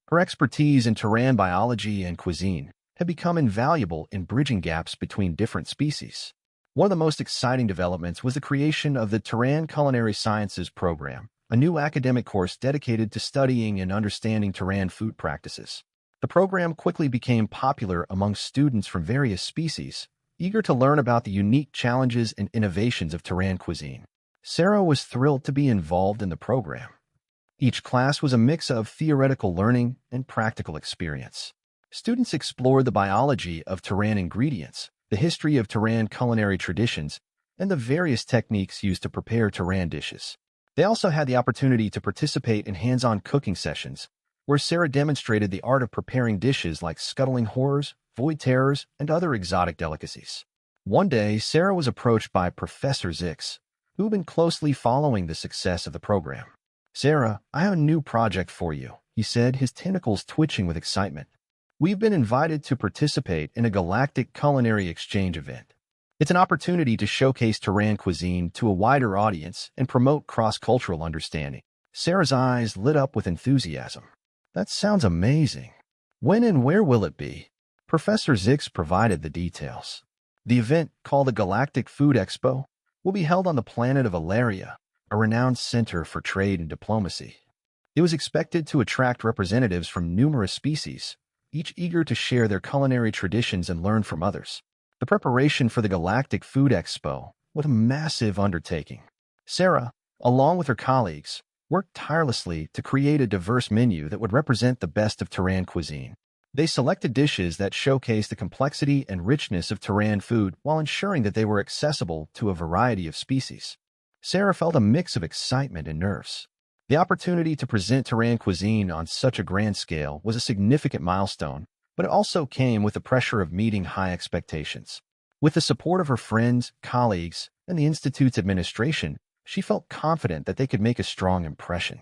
Her expertise in Terran biology and cuisine had become invaluable in bridging gaps between different species. One of the most exciting developments was the creation of the Terran Culinary Sciences program, a new academic course dedicated to studying and understanding Terran food practices. The program quickly became popular among students from various species, eager to learn about the unique challenges and innovations of Terran cuisine. Sarah was thrilled to be involved in the program. Each class was a mix of theoretical learning and practical experience. Students explored the biology of Terran ingredients, the history of Terran culinary traditions, and the various techniques used to prepare Terran dishes. They also had the opportunity to participate in hands-on cooking sessions, where Sarah demonstrated the art of preparing dishes like scuttling horrors, void terrors, and other exotic delicacies. One day, Sarah was approached by Professor Zix, who had been closely following the success of the program. "Sarah, I have a new project for you," he said, his tentacles twitching with excitement. "We've been invited to participate in a galactic culinary exchange event. It's an opportunity to showcase Terran cuisine to a wider audience and promote cross-cultural understanding." Sarah's eyes lit up with enthusiasm. "That sounds amazing. When and where will it be?" Professor Zix provided the details. The event, called the Galactic Food Expo, will be held on the planet of Alaria, a renowned center for trade and diplomacy. It was expected to attract representatives from numerous species, each eager to share their culinary traditions and learn from others. The preparation for the Galactic Food Expo was a massive undertaking. Sarah, along with her colleagues, worked tirelessly to create a diverse menu that would represent the best of Terran cuisine. They selected dishes that showcased the complexity and richness of Terran food while ensuring that they were accessible to a variety of species. Sarah felt a mix of excitement and nerves. The opportunity to present Terran cuisine on such a grand scale was a significant milestone, but it also came with the pressure of meeting high expectations. With the support of her friends, colleagues, and the Institute's administration, she felt confident that they could make a strong impression.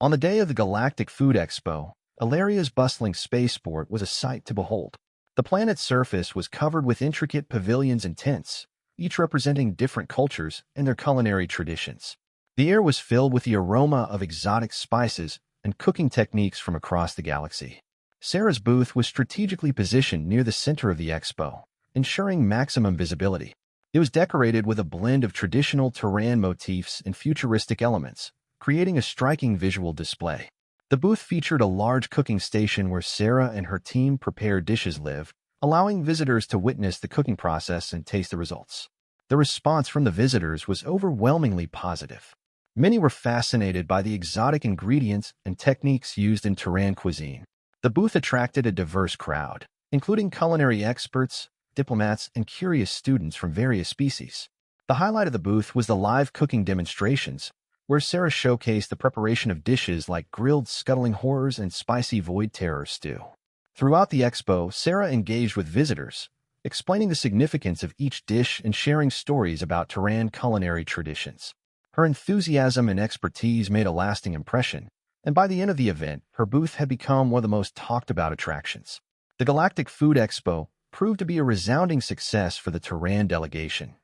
On the day of the Galactic Food Expo, Alaria's bustling spaceport was a sight to behold. The planet's surface was covered with intricate pavilions and tents, each representing different cultures and their culinary traditions. The air was filled with the aroma of exotic spices and cooking techniques from across the galaxy. Sarah's booth was strategically positioned near the center of the expo, ensuring maximum visibility. It was decorated with a blend of traditional Terran motifs and futuristic elements, creating a striking visual display. The booth featured a large cooking station where Sarah and her team prepared dishes live, allowing visitors to witness the cooking process and taste the results. The response from the visitors was overwhelmingly positive. Many were fascinated by the exotic ingredients and techniques used in Terran cuisine. The booth attracted a diverse crowd, including culinary experts, diplomats, and curious students from various species. The highlight of the booth was the live cooking demonstrations, where Sarah showcased the preparation of dishes like grilled scuttling horrors and spicy void terror stew. Throughout the expo, Sarah engaged with visitors, explaining the significance of each dish and sharing stories about Terran culinary traditions. Her enthusiasm and expertise made a lasting impression, and by the end of the event, her booth had become one of the most talked-about attractions. The Galactic Food Expo proved to be a resounding success for the Terran delegation.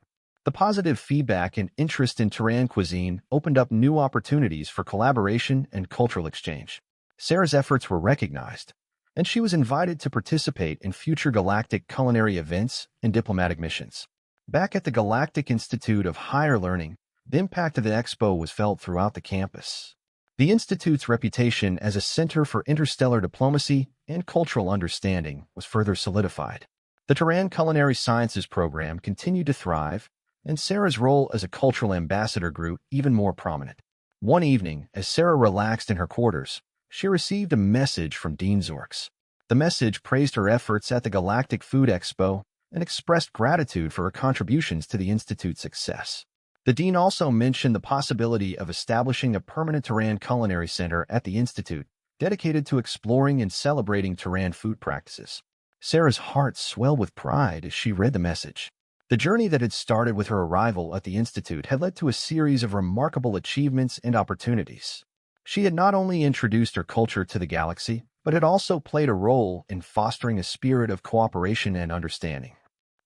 The positive feedback and interest in Terran cuisine opened up new opportunities for collaboration and cultural exchange. Sarah's efforts were recognized, and she was invited to participate in future galactic culinary events and diplomatic missions. Back at the Galactic Institute of Higher Learning, the impact of the expo was felt throughout the campus. The Institute's reputation as a center for interstellar diplomacy and cultural understanding was further solidified. The Terran Culinary Sciences program continued to thrive, and Sarah's role as a cultural ambassador grew even more prominent. One evening, as Sarah relaxed in her quarters, she received a message from Dean Zorks. The message praised her efforts at the Galactic Food Expo and expressed gratitude for her contributions to the Institute's success. The dean also mentioned the possibility of establishing a permanent Terran culinary center at the Institute, dedicated to exploring and celebrating Terran food practices. Sarah's heart swelled with pride as she read the message. The journey that had started with her arrival at the Institute had led to a series of remarkable achievements and opportunities. She had not only introduced her culture to the galaxy, but had also played a role in fostering a spirit of cooperation and understanding.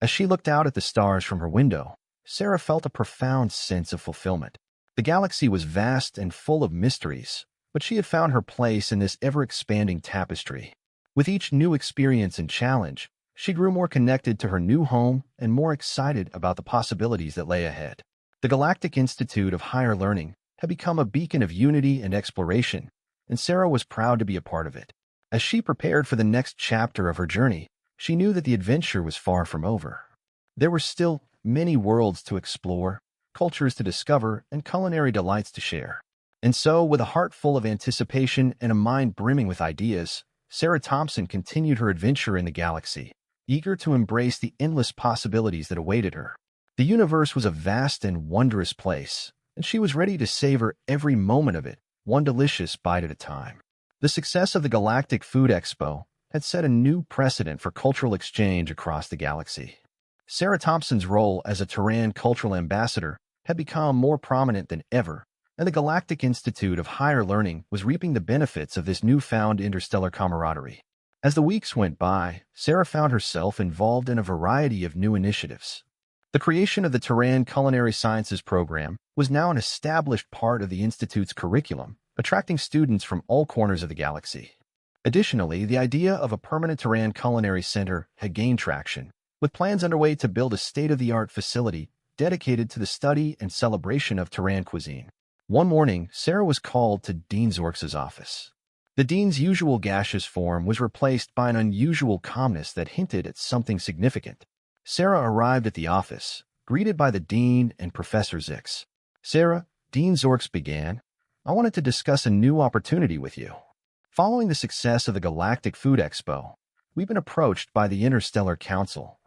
As she looked out at the stars from her window, Sarah felt a profound sense of fulfillment. The galaxy was vast and full of mysteries, but she had found her place in this ever-expanding tapestry. With each new experience and challenge, she grew more connected to her new home and more excited about the possibilities that lay ahead. The Galactic Institute of Higher Learning had become a beacon of unity and exploration, and Sarah was proud to be a part of it. As she prepared for the next chapter of her journey, she knew that the adventure was far from over. There were still many worlds to explore, cultures to discover, and culinary delights to share. And so, with a heart full of anticipation and a mind brimming with ideas, Sarah Thompson continued her adventure in the galaxy, eager to embrace the endless possibilities that awaited her. The universe was a vast and wondrous place, and she was ready to savor every moment of it, one delicious bite at a time. The success of the Galactic Food Expo had set a new precedent for cultural exchange across the galaxy. Sarah Thompson's role as a Terran cultural ambassador had become more prominent than ever, and the Galactic Institute of Higher Learning was reaping the benefits of this newfound interstellar camaraderie. As the weeks went by, Sarah found herself involved in a variety of new initiatives. The creation of the Terran Culinary Sciences program was now an established part of the Institute's curriculum, attracting students from all corners of the galaxy. Additionally, the idea of a permanent Terran Culinary Center had gained traction, with plans underway to build a state-of-the-art facility dedicated to the study and celebration of Terran cuisine. One morning, Sarah was called to Dean Zorks's office. The dean's usual gaseous form was replaced by an unusual calmness that hinted at something significant. Sarah arrived at the office, greeted by the dean and Professor Zix. "Sarah," Dean Zorks began, "I wanted to discuss a new opportunity with you. Following the success of the Galactic Food Expo, we've been approached by the Interstellar Council.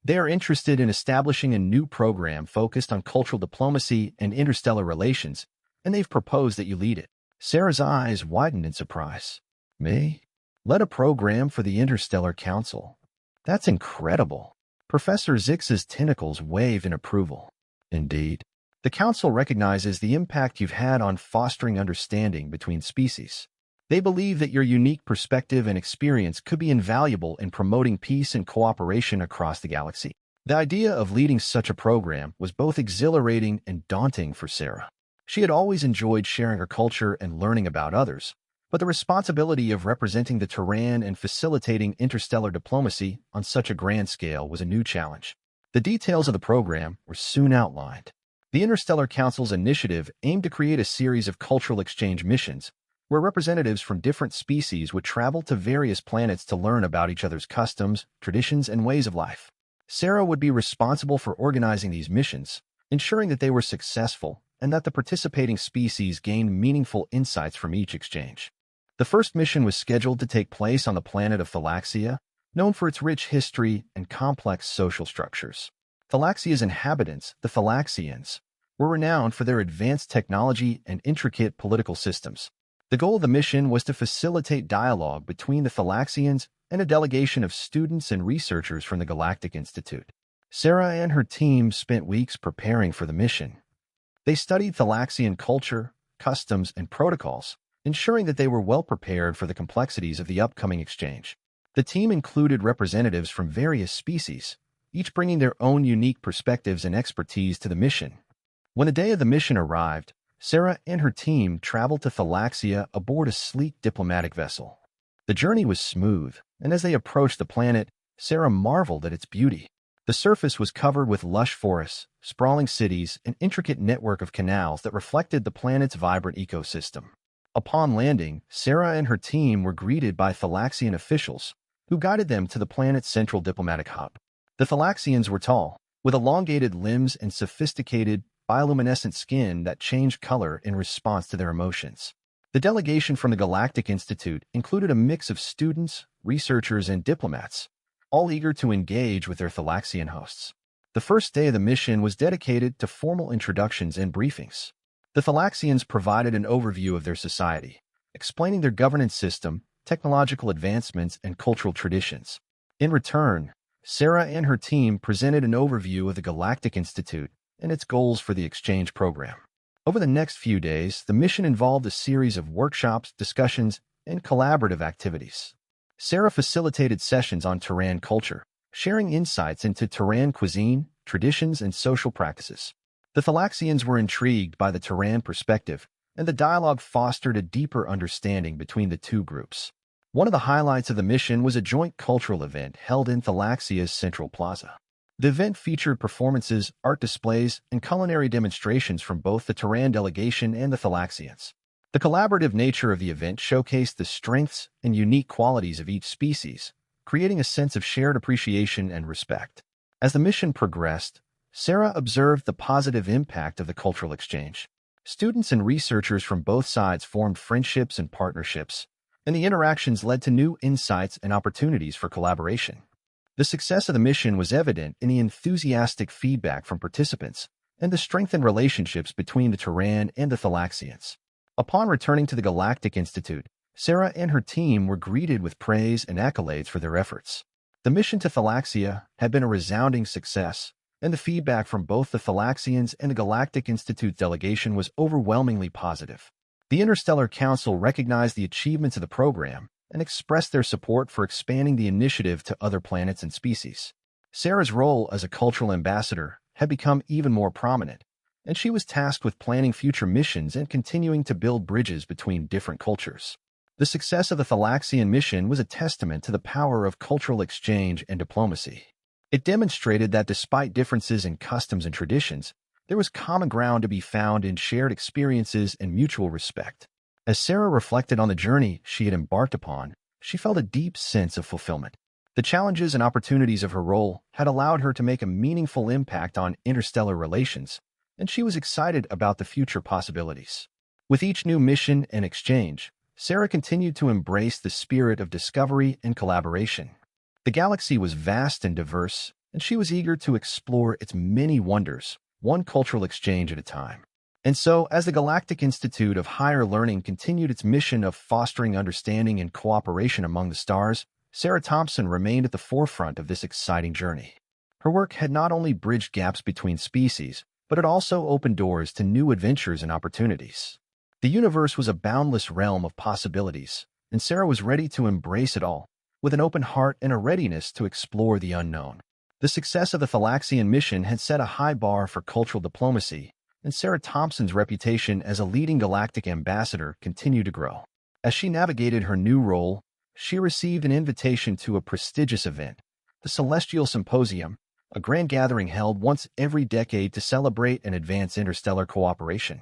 They are interested in establishing a new program focused on cultural diplomacy and interstellar relations, and they've proposed that you lead it." Sarah's eyes widened in surprise. "Me? Led a program for the Interstellar Council? That's incredible." Professor Zix's tentacles waved in approval. "Indeed. The Council recognizes the impact you've had on fostering understanding between species. They believe that your unique perspective and experience could be invaluable in promoting peace and cooperation across the galaxy." The idea of leading such a program was both exhilarating and daunting for Sarah. She had always enjoyed sharing her culture and learning about others, but the responsibility of representing the Terran and facilitating interstellar diplomacy on such a grand scale was a new challenge. The details of the program were soon outlined. The Interstellar Council's initiative aimed to create a series of cultural exchange missions, where representatives from different species would travel to various planets to learn about each other's customs, traditions, and ways of life. Sarah would be responsible for organizing these missions, ensuring that they were successful and that the participating species gained meaningful insights from each exchange. The first mission was scheduled to take place on the planet of Thalaxia, known for its rich history and complex social structures. Thalaxia's inhabitants, the Thalaxians, were renowned for their advanced technology and intricate political systems. The goal of the mission was to facilitate dialogue between the Thalaxians and a delegation of students and researchers from the Galactic Institute. Sarah and her team spent weeks preparing for the mission. They studied Thalaxian culture, customs, and protocols, ensuring that they were well prepared for the complexities of the upcoming exchange. The team included representatives from various species, each bringing their own unique perspectives and expertise to the mission. When the day of the mission arrived, Sarah and her team traveled to Thalaxia aboard a sleek diplomatic vessel. The journey was smooth, and as they approached the planet, Sarah marveled at its beauty. The surface was covered with lush forests, sprawling cities, and intricate network of canals that reflected the planet's vibrant ecosystem. Upon landing, Sarah and her team were greeted by Thalaxian officials, who guided them to the planet's central diplomatic hub. The Thalaxians were tall, with elongated limbs and sophisticated, bioluminescent skin that changed color in response to their emotions. The delegation from the Galactic Institute included a mix of students, researchers, and diplomats, all eager to engage with their Thalaxian hosts. The first day of the mission was dedicated to formal introductions and briefings. The Thalaxians provided an overview of their society, explaining their governance system, technological advancements, and cultural traditions. In return, Sarah and her team presented an overview of the Galactic Institute and its goals for the exchange program. Over the next few days, the mission involved a series of workshops, discussions, and collaborative activities. Sarah facilitated sessions on Terran culture, sharing insights into Terran cuisine, traditions, and social practices. The Thalaxians were intrigued by the Terran perspective, and the dialogue fostered a deeper understanding between the two groups. One of the highlights of the mission was a joint cultural event held in Thalaxia's Central Plaza. The event featured performances, art displays, and culinary demonstrations from both the Terran delegation and the Thalaxians. The collaborative nature of the event showcased the strengths and unique qualities of each species, creating a sense of shared appreciation and respect. As the mission progressed, Sarah observed the positive impact of the cultural exchange. Students and researchers from both sides formed friendships and partnerships, and the interactions led to new insights and opportunities for collaboration. The success of the mission was evident in the enthusiastic feedback from participants and the strengthened relationships between the Terran and the Thalaxians. Upon returning to the Galactic Institute, Sarah and her team were greeted with praise and accolades for their efforts. The mission to Thalaxia had been a resounding success, and the feedback from both the Thalaxians and the Galactic Institute delegation was overwhelmingly positive. The Interstellar Council recognized the achievements of the program and expressed their support for expanding the initiative to other planets and species. Sarah's role as a cultural ambassador had become even more prominent, and she was tasked with planning future missions and continuing to build bridges between different cultures. The success of the Thalaxian mission was a testament to the power of cultural exchange and diplomacy. It demonstrated that despite differences in customs and traditions, there was common ground to be found in shared experiences and mutual respect. As Sarah reflected on the journey she had embarked upon, she felt a deep sense of fulfillment. The challenges and opportunities of her role had allowed her to make a meaningful impact on interstellar relations, and she was excited about the future possibilities. With each new mission and exchange, Sarah continued to embrace the spirit of discovery and collaboration. The galaxy was vast and diverse, and she was eager to explore its many wonders, one cultural exchange at a time. And so, as the Galactic Institute of Higher Learning continued its mission of fostering understanding and cooperation among the stars, Sarah Thompson remained at the forefront of this exciting journey. Her work had not only bridged gaps between species, but it also opened doors to new adventures and opportunities. The universe was a boundless realm of possibilities, and Sarah was ready to embrace it all, with an open heart and a readiness to explore the unknown. The success of the Thalaxian mission had set a high bar for cultural diplomacy, and Sarah Thompson's reputation as a leading galactic ambassador continued to grow. As she navigated her new role, she received an invitation to a prestigious event, the Celestial Symposium, a grand gathering held once every decade to celebrate and advance interstellar cooperation.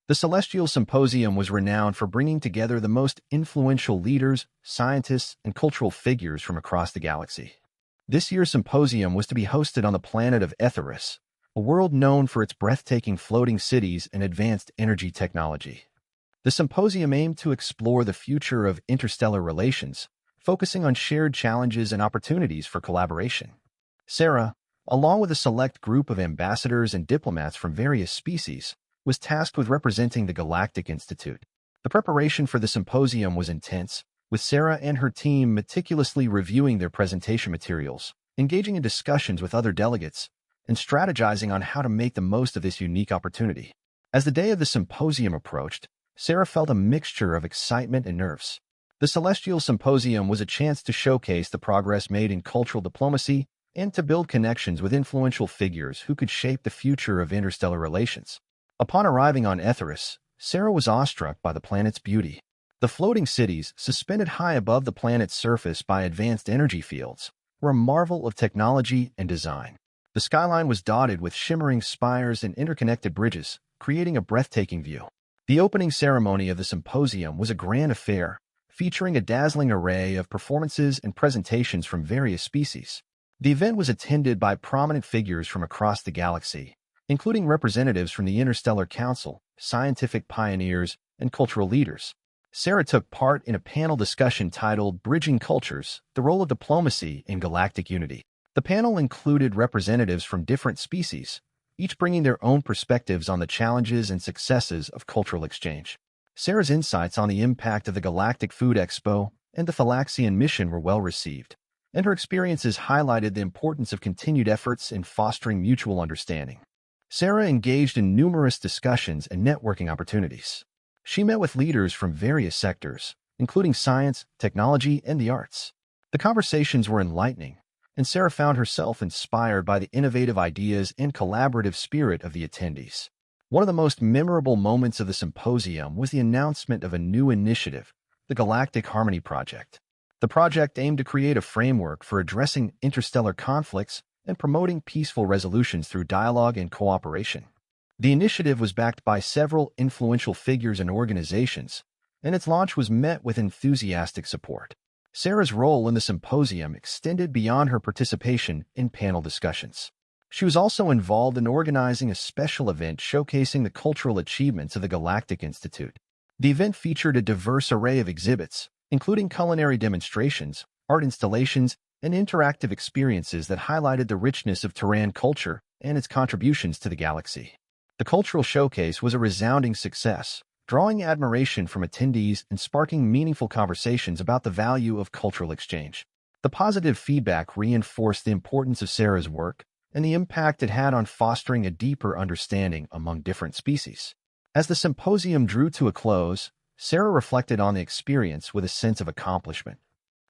The Celestial Symposium was renowned for bringing together the most influential leaders, scientists, and cultural figures from across the galaxy. This year's symposium was to be hosted on the planet of Etheris, a world known for its breathtaking floating cities and advanced energy technology. The symposium aimed to explore the future of interstellar relations, focusing on shared challenges and opportunities for collaboration. Sarah, along with a select group of ambassadors and diplomats from various species, was tasked with representing the Galactic Institute. The preparation for the symposium was intense, with Sarah and her team meticulously reviewing their presentation materials, engaging in discussions with other delegates, and strategizing on how to make the most of this unique opportunity. As the day of the symposium approached, Sarah felt a mixture of excitement and nerves. The Celestial Symposium was a chance to showcase the progress made in cultural diplomacy and to build connections with influential figures who could shape the future of interstellar relations. Upon arriving on Etheris, Sarah was awestruck by the planet's beauty. The floating cities, suspended high above the planet's surface by advanced energy fields, were a marvel of technology and design. The skyline was dotted with shimmering spires and interconnected bridges, creating a breathtaking view. The opening ceremony of the symposium was a grand affair, featuring a dazzling array of performances and presentations from various species. The event was attended by prominent figures from across the galaxy, including representatives from the Interstellar Council, scientific pioneers, and cultural leaders. Sarah took part in a panel discussion titled Bridging Cultures, the Role of Diplomacy in Galactic Unity. The panel included representatives from different species, each bringing their own perspectives on the challenges and successes of cultural exchange. Sarah's insights on the impact of the Galactic Food Expo and the Thalaxian mission were well received, and her experiences highlighted the importance of continued efforts in fostering mutual understanding. Sarah engaged in numerous discussions and networking opportunities. She met with leaders from various sectors, including science, technology, and the arts. The conversations were enlightening, and Sarah found herself inspired by the innovative ideas and collaborative spirit of the attendees. One of the most memorable moments of the symposium was the announcement of a new initiative, the Galactic Harmony Project. The project aimed to create a framework for addressing interstellar conflicts and promoting peaceful resolutions through dialogue and cooperation. The initiative was backed by several influential figures and organizations, and its launch was met with enthusiastic support. Sarah's role in the symposium extended beyond her participation in panel discussions. She was also involved in organizing a special event showcasing the cultural achievements of the Galactic Institute. The event featured a diverse array of exhibits, including culinary demonstrations, art installations, and interactive experiences that highlighted the richness of Terran culture and its contributions to the galaxy. The cultural showcase was a resounding success, drawing admiration from attendees and sparking meaningful conversations about the value of cultural exchange. The positive feedback reinforced the importance of Sarah's work and the impact it had on fostering a deeper understanding among different species. As the symposium drew to a close, Sarah reflected on the experience with a sense of accomplishment.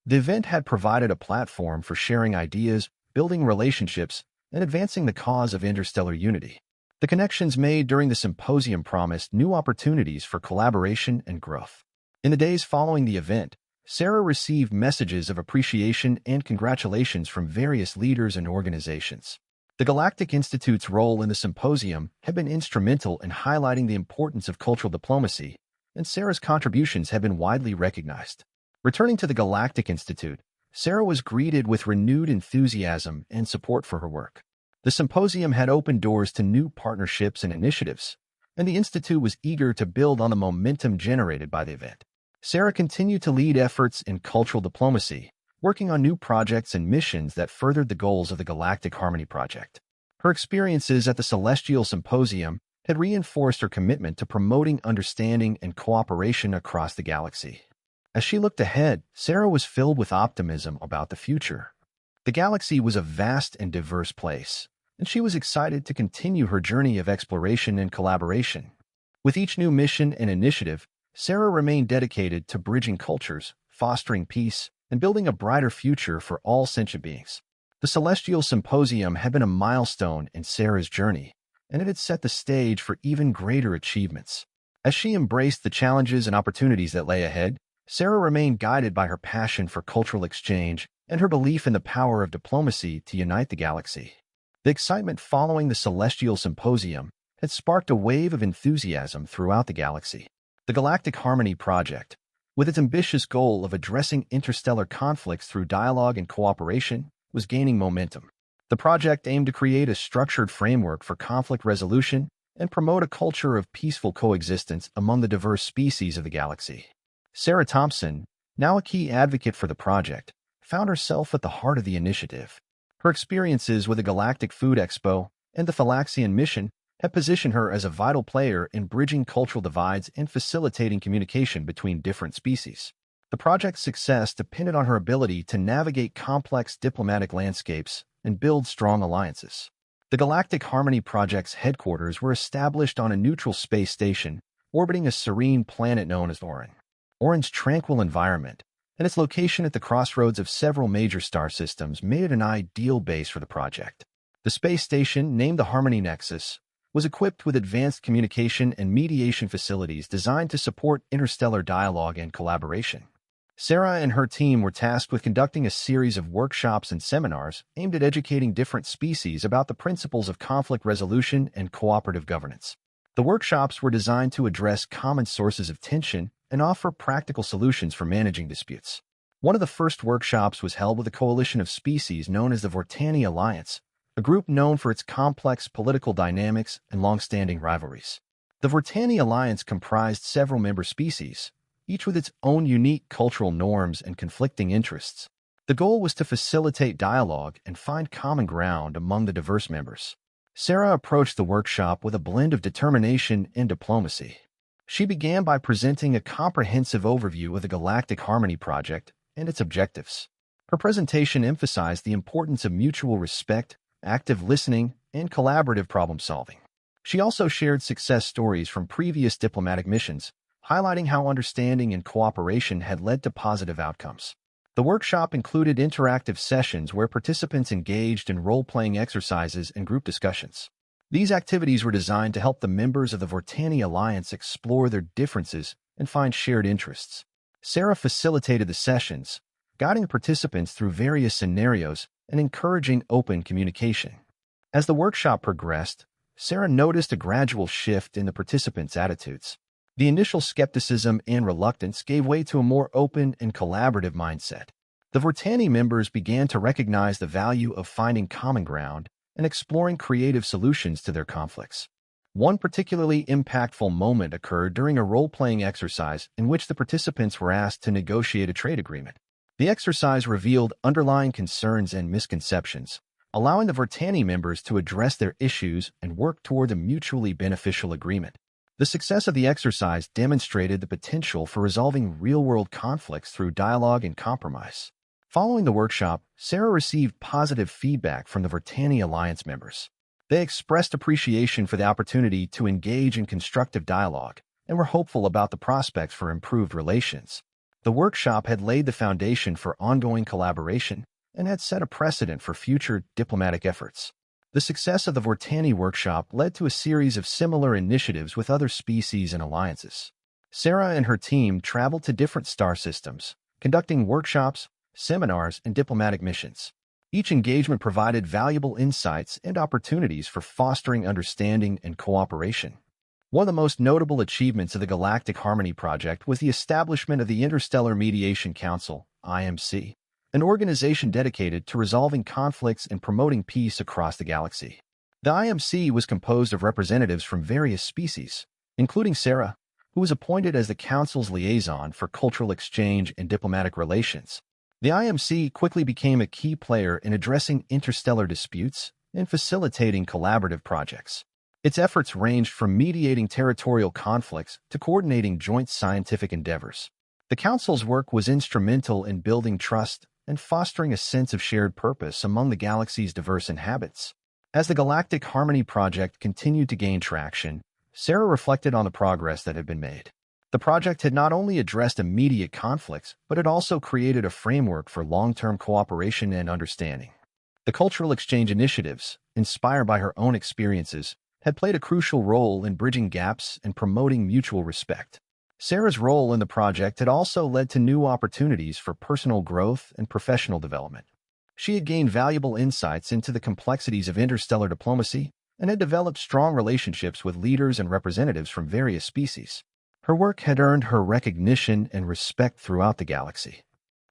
The event had provided a platform for sharing ideas, building relationships, and advancing the cause of interstellar unity. The connections made during the symposium promised new opportunities for collaboration and growth. In the days following the event, Sarah received messages of appreciation and congratulations from various leaders and organizations. The Galactic Institute's role in the symposium had been instrumental in highlighting the importance of cultural diplomacy, and Sarah's contributions have been widely recognized. Returning to the Galactic Institute, Sarah was greeted with renewed enthusiasm and support for her work. The symposium had opened doors to new partnerships and initiatives, and the Institute was eager to build on the momentum generated by the event. Sarah continued to lead efforts in cultural diplomacy, working on new projects and missions that furthered the goals of the Galactic Harmony Project. Her experiences at the Celestial Symposium had reinforced her commitment to promoting understanding and cooperation across the galaxy. As she looked ahead, Sarah was filled with optimism about the future. The galaxy was a vast and diverse place, and she was excited to continue her journey of exploration and collaboration. With each new mission and initiative, Sarah remained dedicated to bridging cultures, fostering peace, and building a brighter future for all sentient beings. The Celestial Symposium had been a milestone in Sarah's journey, and it had set the stage for even greater achievements. As she embraced the challenges and opportunities that lay ahead, Sarah remained guided by her passion for cultural exchange and her belief in the power of diplomacy to unite the galaxy. The excitement following the Celestial Symposium had sparked a wave of enthusiasm throughout the galaxy. The Galactic Harmony Project, with its ambitious goal of addressing interstellar conflicts through dialogue and cooperation, was gaining momentum. The project aimed to create a structured framework for conflict resolution and promote a culture of peaceful coexistence among the diverse species of the galaxy. Sarah Thompson, now a key advocate for the project, found herself at the heart of the initiative. Her experiences with the Galactic Food Expo and the Thalaxian mission had positioned her as a vital player in bridging cultural divides and facilitating communication between different species. The project's success depended on her ability to navigate complex diplomatic landscapes and build strong alliances. The Galactic Harmony Project's headquarters were established on a neutral space station orbiting a serene planet known as Orin. Orin's tranquil environment and its location at the crossroads of several major star systems made it an ideal base for the project. The space station, named the Harmony Nexus, was equipped with advanced communication and mediation facilities designed to support interstellar dialogue and collaboration. Sarah and her team were tasked with conducting a series of workshops and seminars aimed at educating different species about the principles of conflict resolution and cooperative governance. The workshops were designed to address common sources of tension and offer practical solutions for managing disputes. One of the first workshops was held with a coalition of species known as the Vortani Alliance, a group known for its complex political dynamics and long-standing rivalries. The Vortani Alliance comprised several member species, each with its own unique cultural norms and conflicting interests. The goal was to facilitate dialogue and find common ground among the diverse members. Sarah approached the workshop with a blend of determination and diplomacy. She began by presenting a comprehensive overview of the Galactic Harmony Project and its objectives. Her presentation emphasized the importance of mutual respect, active listening, and collaborative problem-solving. She also shared success stories from previous diplomatic missions, highlighting how understanding and cooperation had led to positive outcomes. The workshop included interactive sessions where participants engaged in role-playing exercises and group discussions. These activities were designed to help the members of the Vortani Alliance explore their differences and find shared interests. Sarah facilitated the sessions, guiding the participants through various scenarios and encouraging open communication. As the workshop progressed, Sarah noticed a gradual shift in the participants' attitudes. The initial skepticism and reluctance gave way to a more open and collaborative mindset. The Vortani members began to recognize the value of finding common ground and exploring creative solutions to their conflicts. One particularly impactful moment occurred during a role-playing exercise in which the participants were asked to negotiate a trade agreement. The exercise revealed underlying concerns and misconceptions, allowing the Vortani members to address their issues and work toward a mutually beneficial agreement. The success of the exercise demonstrated the potential for resolving real-world conflicts through dialogue and compromise. Following the workshop, Sarah received positive feedback from the Vortani Alliance members. They expressed appreciation for the opportunity to engage in constructive dialogue and were hopeful about the prospects for improved relations. The workshop had laid the foundation for ongoing collaboration and had set a precedent for future diplomatic efforts. The success of the Vortani workshop led to a series of similar initiatives with other species and alliances. Sarah and her team traveled to different star systems, conducting workshops, seminars, and diplomatic missions. Each engagement provided valuable insights and opportunities for fostering understanding and cooperation. One of the most notable achievements of the Galactic Harmony Project was the establishment of the Interstellar Mediation Council, IMC, an organization dedicated to resolving conflicts and promoting peace across the galaxy. The IMC was composed of representatives from various species, including Sarah, who was appointed as the Council's liaison for cultural exchange and diplomatic relations. The IMC quickly became a key player in addressing interstellar disputes and facilitating collaborative projects. Its efforts ranged from mediating territorial conflicts to coordinating joint scientific endeavors. The Council's work was instrumental in building trust and fostering a sense of shared purpose among the galaxy's diverse inhabitants. As the Galactic Harmony Project continued to gain traction, Sarah reflected on the progress that had been made. The project had not only addressed immediate conflicts, but it also created a framework for long-term cooperation and understanding. The cultural exchange initiatives, inspired by her own experiences, had played a crucial role in bridging gaps and promoting mutual respect. Sarah's role in the project had also led to new opportunities for personal growth and professional development. She had gained valuable insights into the complexities of interstellar diplomacy and had developed strong relationships with leaders and representatives from various species. Her work had earned her recognition and respect throughout the galaxy.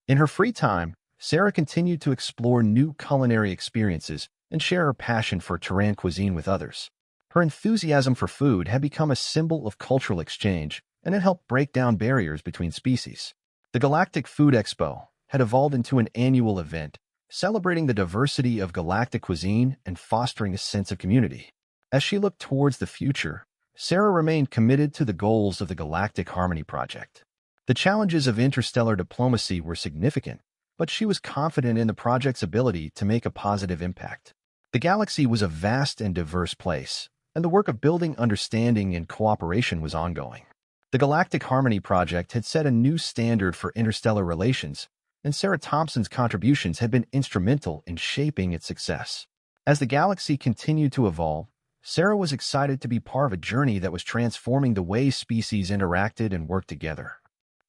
In her free time, Sarah continued to explore new culinary experiences and share her passion for Terran cuisine with others. Her enthusiasm for food had become a symbol of cultural exchange, and it helped break down barriers between species. The Galactic Food Expo had evolved into an annual event, celebrating the diversity of galactic cuisine and fostering a sense of community. As she looked towards the future, Sarah remained committed to the goals of the Galactic Harmony Project. The challenges of interstellar diplomacy were significant, but she was confident in the project's ability to make a positive impact. The galaxy was a vast and diverse place, and the work of building understanding and cooperation was ongoing. The Galactic Harmony Project had set a new standard for interstellar relations, and Sarah Thompson's contributions had been instrumental in shaping its success. As the galaxy continued to evolve, Sarah was excited to be part of a journey that was transforming the way species interacted and worked together.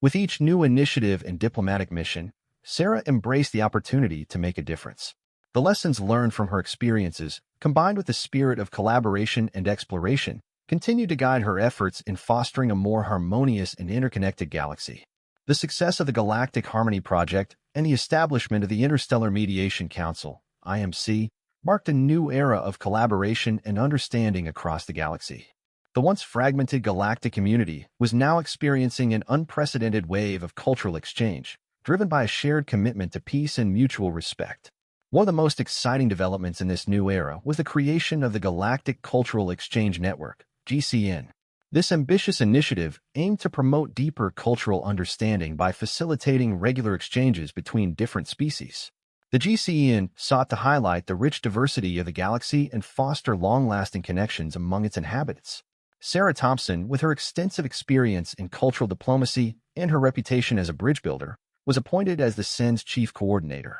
With each new initiative and diplomatic mission, Sarah embraced the opportunity to make a difference. The lessons learned from her experiences, combined with the spirit of collaboration and exploration, continued to guide her efforts in fostering a more harmonious and interconnected galaxy. The success of the Galactic Harmony Project and the establishment of the Interstellar Mediation Council, IMC, marked a new era of collaboration and understanding across the galaxy. The once fragmented galactic community was now experiencing an unprecedented wave of cultural exchange, driven by a shared commitment to peace and mutual respect. One of the most exciting developments in this new era was the creation of the Galactic Cultural Exchange Network, GCN. This ambitious initiative aimed to promote deeper cultural understanding by facilitating regular exchanges between different species. The GCN sought to highlight the rich diversity of the galaxy and foster long-lasting connections among its inhabitants. Sarah Thompson, with her extensive experience in cultural diplomacy and her reputation as a bridge builder, was appointed as the CEN's chief coordinator.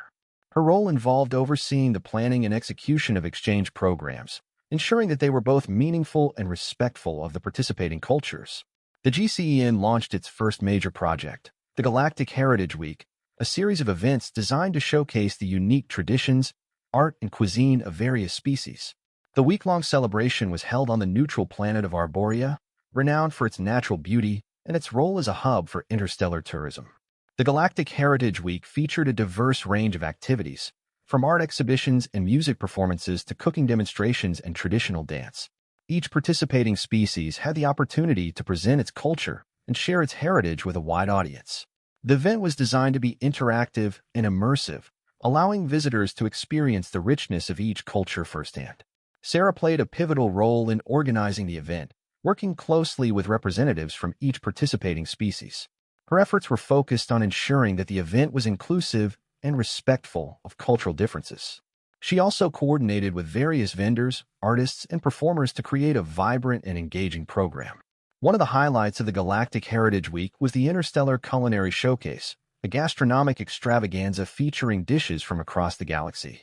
Her role involved overseeing the planning and execution of exchange programs, ensuring that they were both meaningful and respectful of the participating cultures. The GCEN launched its first major project, the Galactic Heritage Week, a series of events designed to showcase the unique traditions, art, and cuisine of various species. The week-long celebration was held on the neutral planet of Arborea, renowned for its natural beauty and its role as a hub for interstellar tourism. The Galactic Heritage Week featured a diverse range of activities, from art exhibitions and music performances to cooking demonstrations and traditional dance. Each participating species had the opportunity to present its culture and share its heritage with a wide audience. The event was designed to be interactive and immersive, allowing visitors to experience the richness of each culture firsthand. Sarah played a pivotal role in organizing the event, working closely with representatives from each participating species. Her efforts were focused on ensuring that the event was inclusive and respectful of cultural differences. She also coordinated with various vendors, artists, and performers to create a vibrant and engaging program. One of the highlights of the Galactic Heritage Week was the Interstellar Culinary Showcase, a gastronomic extravaganza featuring dishes from across the galaxy.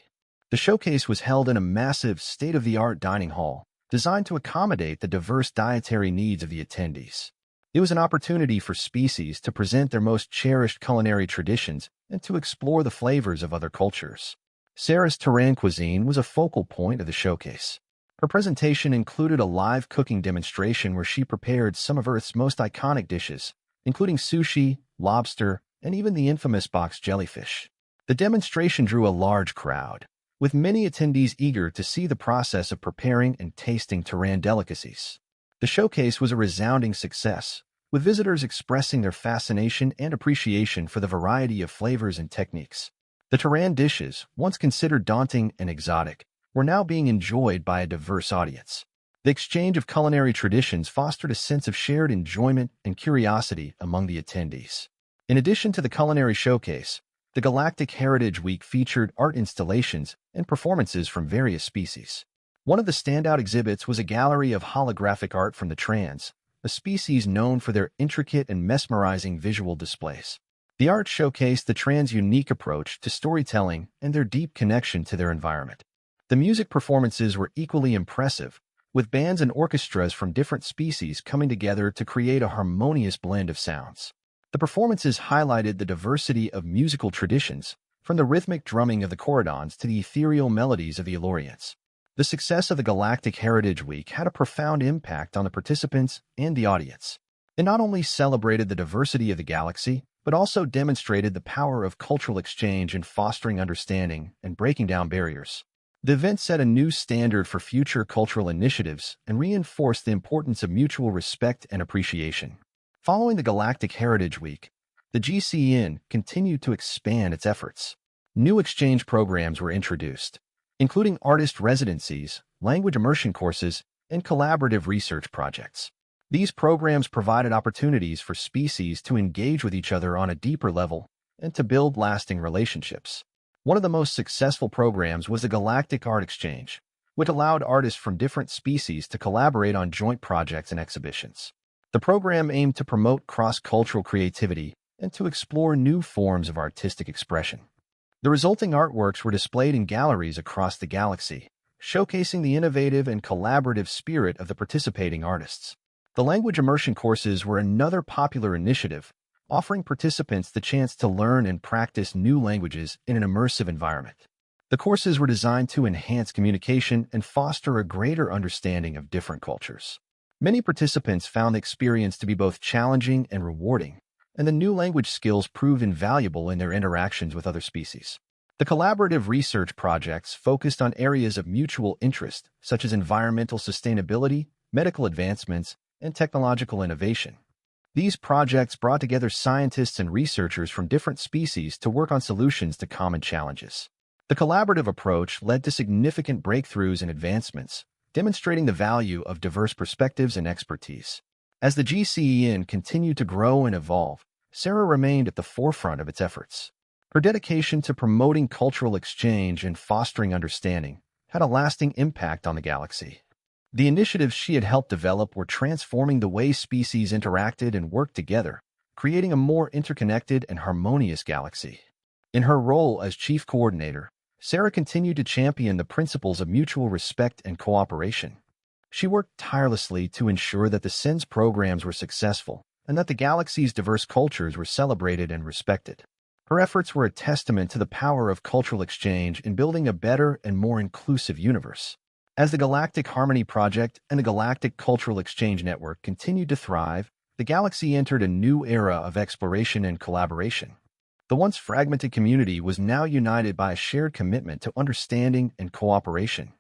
The showcase was held in a massive, state-of-the-art dining hall, designed to accommodate the diverse dietary needs of the attendees. It was an opportunity for species to present their most cherished culinary traditions and to explore the flavors of other cultures. Sarah's Terran cuisine was a focal point of the showcase. Her presentation included a live cooking demonstration where she prepared some of Earth's most iconic dishes, including sushi, lobster, and even the infamous box jellyfish. The demonstration drew a large crowd, with many attendees eager to see the process of preparing and tasting Terran delicacies. The showcase was a resounding success, with visitors expressing their fascination and appreciation for the variety of flavors and techniques. The Terran dishes, once considered daunting and exotic, were now being enjoyed by a diverse audience. The exchange of culinary traditions fostered a sense of shared enjoyment and curiosity among the attendees. In addition to the culinary showcase, the Galactic Heritage Week featured art installations and performances from various species. One of the standout exhibits was a gallery of holographic art from the Trans, a species known for their intricate and mesmerizing visual displays. The art showcased the Trans' unique approach to storytelling and their deep connection to their environment. The music performances were equally impressive, with bands and orchestras from different species coming together to create a harmonious blend of sounds. The performances highlighted the diversity of musical traditions, from the rhythmic drumming of the Corydons to the ethereal melodies of the Elorians. The success of the Galactic Heritage Week had a profound impact on the participants and the audience. It not only celebrated the diversity of the galaxy, but also demonstrated the power of cultural exchange in fostering understanding and breaking down barriers. The event set a new standard for future cultural initiatives and reinforced the importance of mutual respect and appreciation. Following the Galactic Heritage Week, the GCN continued to expand its efforts. New exchange programs were introduced, including artist residencies, language immersion courses, and collaborative research projects. These programs provided opportunities for species to engage with each other on a deeper level and to build lasting relationships. One of the most successful programs was the Galactic Art Exchange, which allowed artists from different species to collaborate on joint projects and exhibitions. The program aimed to promote cross-cultural creativity and to explore new forms of artistic expression. The resulting artworks were displayed in galleries across the galaxy, showcasing the innovative and collaborative spirit of the participating artists. The language immersion courses were another popular initiative, offering participants the chance to learn and practice new languages in an immersive environment. The courses were designed to enhance communication and foster a greater understanding of different cultures. Many participants found the experience to be both challenging and rewarding, and the new language skills proved invaluable in their interactions with other species. The collaborative research projects focused on areas of mutual interest, such as environmental sustainability, medical advancements, and technological innovation. These projects brought together scientists and researchers from different species to work on solutions to common challenges. The collaborative approach led to significant breakthroughs and advancements, demonstrating the value of diverse perspectives and expertise. As the GCEN continued to grow and evolve, Sarah remained at the forefront of its efforts. Her dedication to promoting cultural exchange and fostering understanding had a lasting impact on the galaxy. The initiatives she had helped develop were transforming the way species interacted and worked together, creating a more interconnected and harmonious galaxy. In her role as chief coordinator, Sarah continued to champion the principles of mutual respect and cooperation. She worked tirelessly to ensure that the SENS programs were successful and that the galaxy's diverse cultures were celebrated and respected. Her efforts were a testament to the power of cultural exchange in building a better and more inclusive universe. As the Galactic Harmony Project and the Galactic Cultural Exchange Network continued to thrive, the galaxy entered a new era of exploration and collaboration. The once fragmented community was now united by a shared commitment to understanding and cooperation.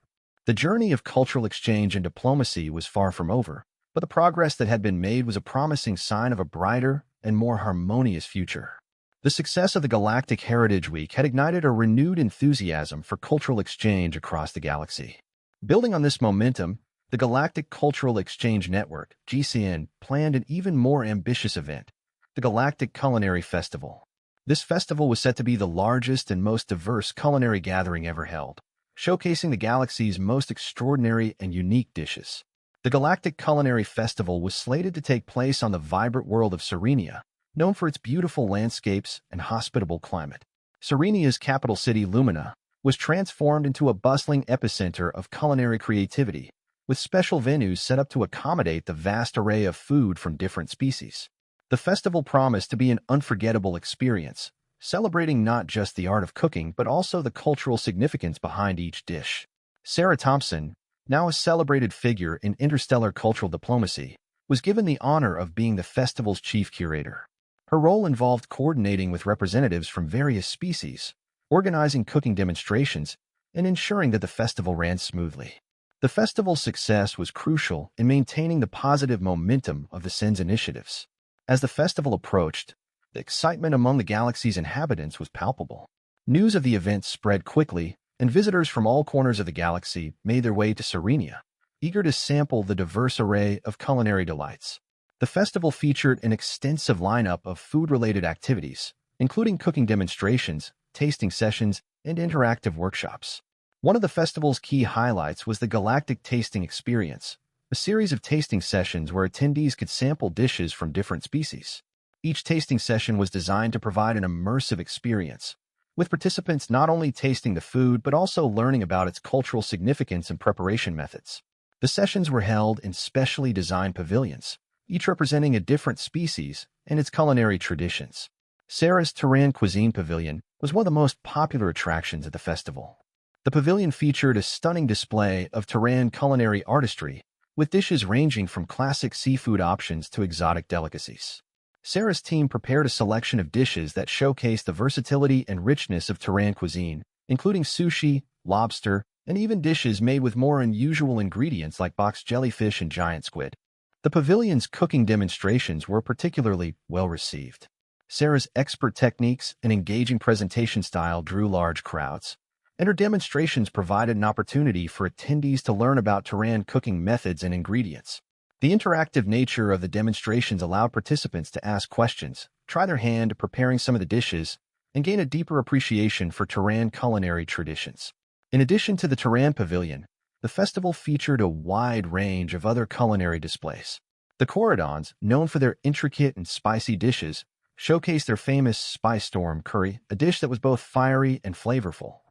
The journey of cultural exchange and diplomacy was far from over, but the progress that had been made was a promising sign of a brighter and more harmonious future. The success of the Galactic Heritage Week had ignited a renewed enthusiasm for cultural exchange across the galaxy. Building on this momentum, the Galactic Cultural Exchange Network, GCN, planned an even more ambitious event, the Galactic Culinary Festival. This festival was set to be the largest and most diverse culinary gathering ever held, showcasing the galaxy's most extraordinary and unique dishes. The Galactic Culinary Festival was slated to take place on the vibrant world of Serenia, known for its beautiful landscapes and hospitable climate. Serenia's capital city, Lumina, was transformed into a bustling epicenter of culinary creativity, with special venues set up to accommodate the vast array of food from different species. The festival promised to be an unforgettable experience, celebrating not just the art of cooking but also the cultural significance behind each dish. Sarah Thompson, now a celebrated figure in interstellar cultural diplomacy, was given the honor of being the festival's chief curator. Her role involved coordinating with representatives from various species, organizing cooking demonstrations, and ensuring that the festival ran smoothly. The festival's success was crucial in maintaining the positive momentum of the SEN's initiatives. As the festival approached, the excitement among the galaxy's inhabitants was palpable. News of the event spread quickly, and visitors from all corners of the galaxy made their way to Serenia, eager to sample the diverse array of culinary delights. The festival featured an extensive lineup of food-related activities, including cooking demonstrations, tasting sessions, and interactive workshops. One of the festival's key highlights was the Galactic Tasting Experience, a series of tasting sessions where attendees could sample dishes from different species. Each tasting session was designed to provide an immersive experience, with participants not only tasting the food but also learning about its cultural significance and preparation methods. The sessions were held in specially designed pavilions, each representing a different species and its culinary traditions. Sarah's Terran Cuisine Pavilion was one of the most popular attractions at the festival. The pavilion featured a stunning display of Terran culinary artistry, with dishes ranging from classic seafood options to exotic delicacies. Sarah's team prepared a selection of dishes that showcased the versatility and richness of Terran cuisine, including sushi, lobster, and even dishes made with more unusual ingredients like box jellyfish and giant squid. The pavilion's cooking demonstrations were particularly well received. Sarah's expert techniques and engaging presentation style drew large crowds, and her demonstrations provided an opportunity for attendees to learn about Terran cooking methods and ingredients. The interactive nature of the demonstrations allowed participants to ask questions, try their hand at preparing some of the dishes, and gain a deeper appreciation for Terran culinary traditions. In addition to the Terran Pavilion, the festival featured a wide range of other culinary displays. The Corridons, known for their intricate and spicy dishes, showcased their famous Spice Storm curry, a dish that was both fiery and flavorful.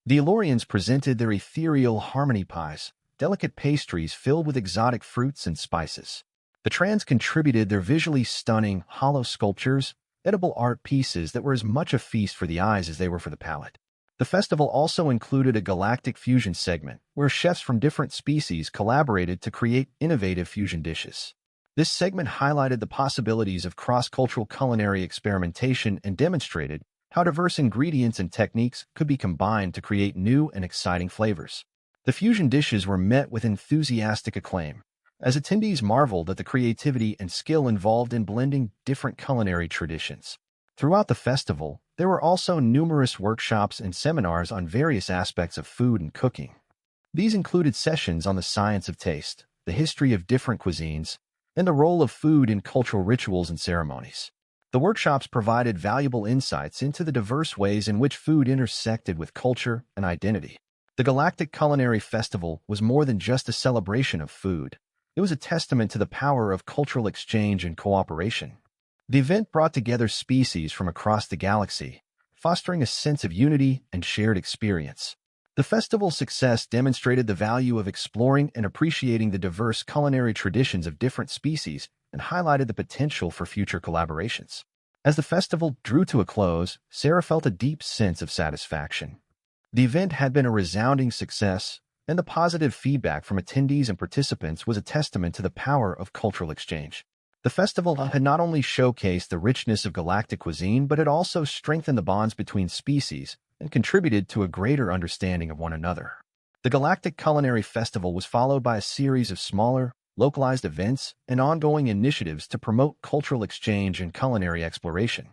The Elorians presented their ethereal harmony pies, delicate pastries filled with exotic fruits and spices. The Trans contributed their visually stunning hollow sculptures, edible art pieces that were as much a feast for the eyes as they were for the palate. The festival also included a galactic fusion segment, where chefs from different species collaborated to create innovative fusion dishes. This segment highlighted the possibilities of cross-cultural culinary experimentation and demonstrated how diverse ingredients and techniques could be combined to create new and exciting flavors. The fusion dishes were met with enthusiastic acclaim, as attendees marveled at the creativity and skill involved in blending different culinary traditions. Throughout the festival, there were also numerous workshops and seminars on various aspects of food and cooking. These included sessions on the science of taste, the history of different cuisines, and the role of food in cultural rituals and ceremonies. The workshops provided valuable insights into the diverse ways in which food intersected with culture and identity. The Galactic Culinary Festival was more than just a celebration of food. It was a testament to the power of cultural exchange and cooperation. The event brought together species from across the galaxy, fostering a sense of unity and shared experience. The festival's success demonstrated the value of exploring and appreciating the diverse culinary traditions of different species and highlighted the potential for future collaborations. As the festival drew to a close, Sarah felt a deep sense of satisfaction. The event had been a resounding success, and the positive feedback from attendees and participants was a testament to the power of cultural exchange. The festival had not only showcased the richness of galactic cuisine, but it also strengthened the bonds between species and contributed to a greater understanding of one another. The Galactic Culinary Festival was followed by a series of smaller, localized events and ongoing initiatives to promote cultural exchange and culinary exploration.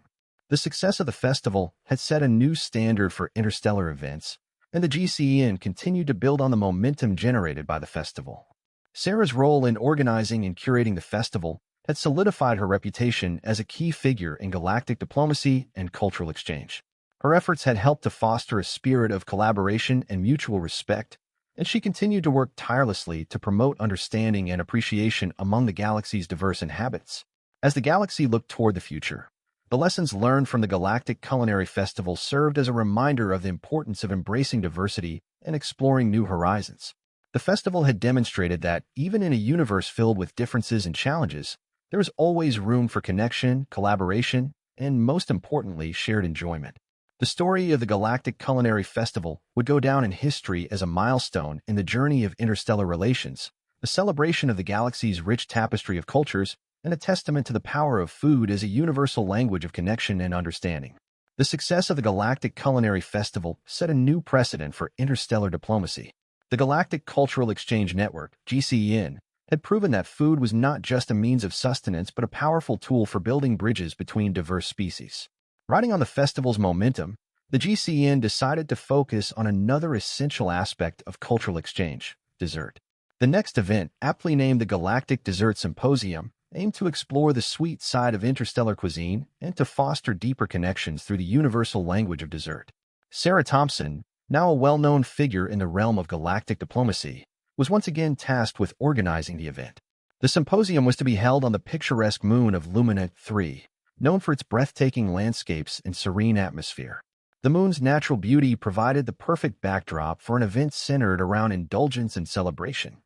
The success of the festival had set a new standard for interstellar events, and the GCEN continued to build on the momentum generated by the festival. Sarah's role in organizing and curating the festival had solidified her reputation as a key figure in galactic diplomacy and cultural exchange. Her efforts had helped to foster a spirit of collaboration and mutual respect, and she continued to work tirelessly to promote understanding and appreciation among the galaxy's diverse inhabitants. As the galaxy looked toward the future, the lessons learned from the Galactic Culinary Festival served as a reminder of the importance of embracing diversity and exploring new horizons. The festival had demonstrated that, even in a universe filled with differences and challenges, there is always room for connection, collaboration, and most importantly, shared enjoyment. The story of the Galactic Culinary Festival would go down in history as a milestone in the journey of interstellar relations, a celebration of the galaxy's rich tapestry of cultures, and a testament to the power of food as a universal language of connection and understanding. The success of the Galactic Culinary Festival set a new precedent for interstellar diplomacy. The Galactic Cultural Exchange Network, GCN, had proven that food was not just a means of sustenance but a powerful tool for building bridges between diverse species. Riding on the festival's momentum, the GCN decided to focus on another essential aspect of cultural exchange: dessert. The next event, aptly named the Galactic Dessert Symposium, aimed to explore the sweet side of interstellar cuisine and to foster deeper connections through the universal language of dessert. Sarah Thompson, now a well-known figure in the realm of galactic diplomacy, was once again tasked with organizing the event. The symposium was to be held on the picturesque moon of Lumina 3, known for its breathtaking landscapes and serene atmosphere. The moon's natural beauty provided the perfect backdrop for an event centered around indulgence and celebration.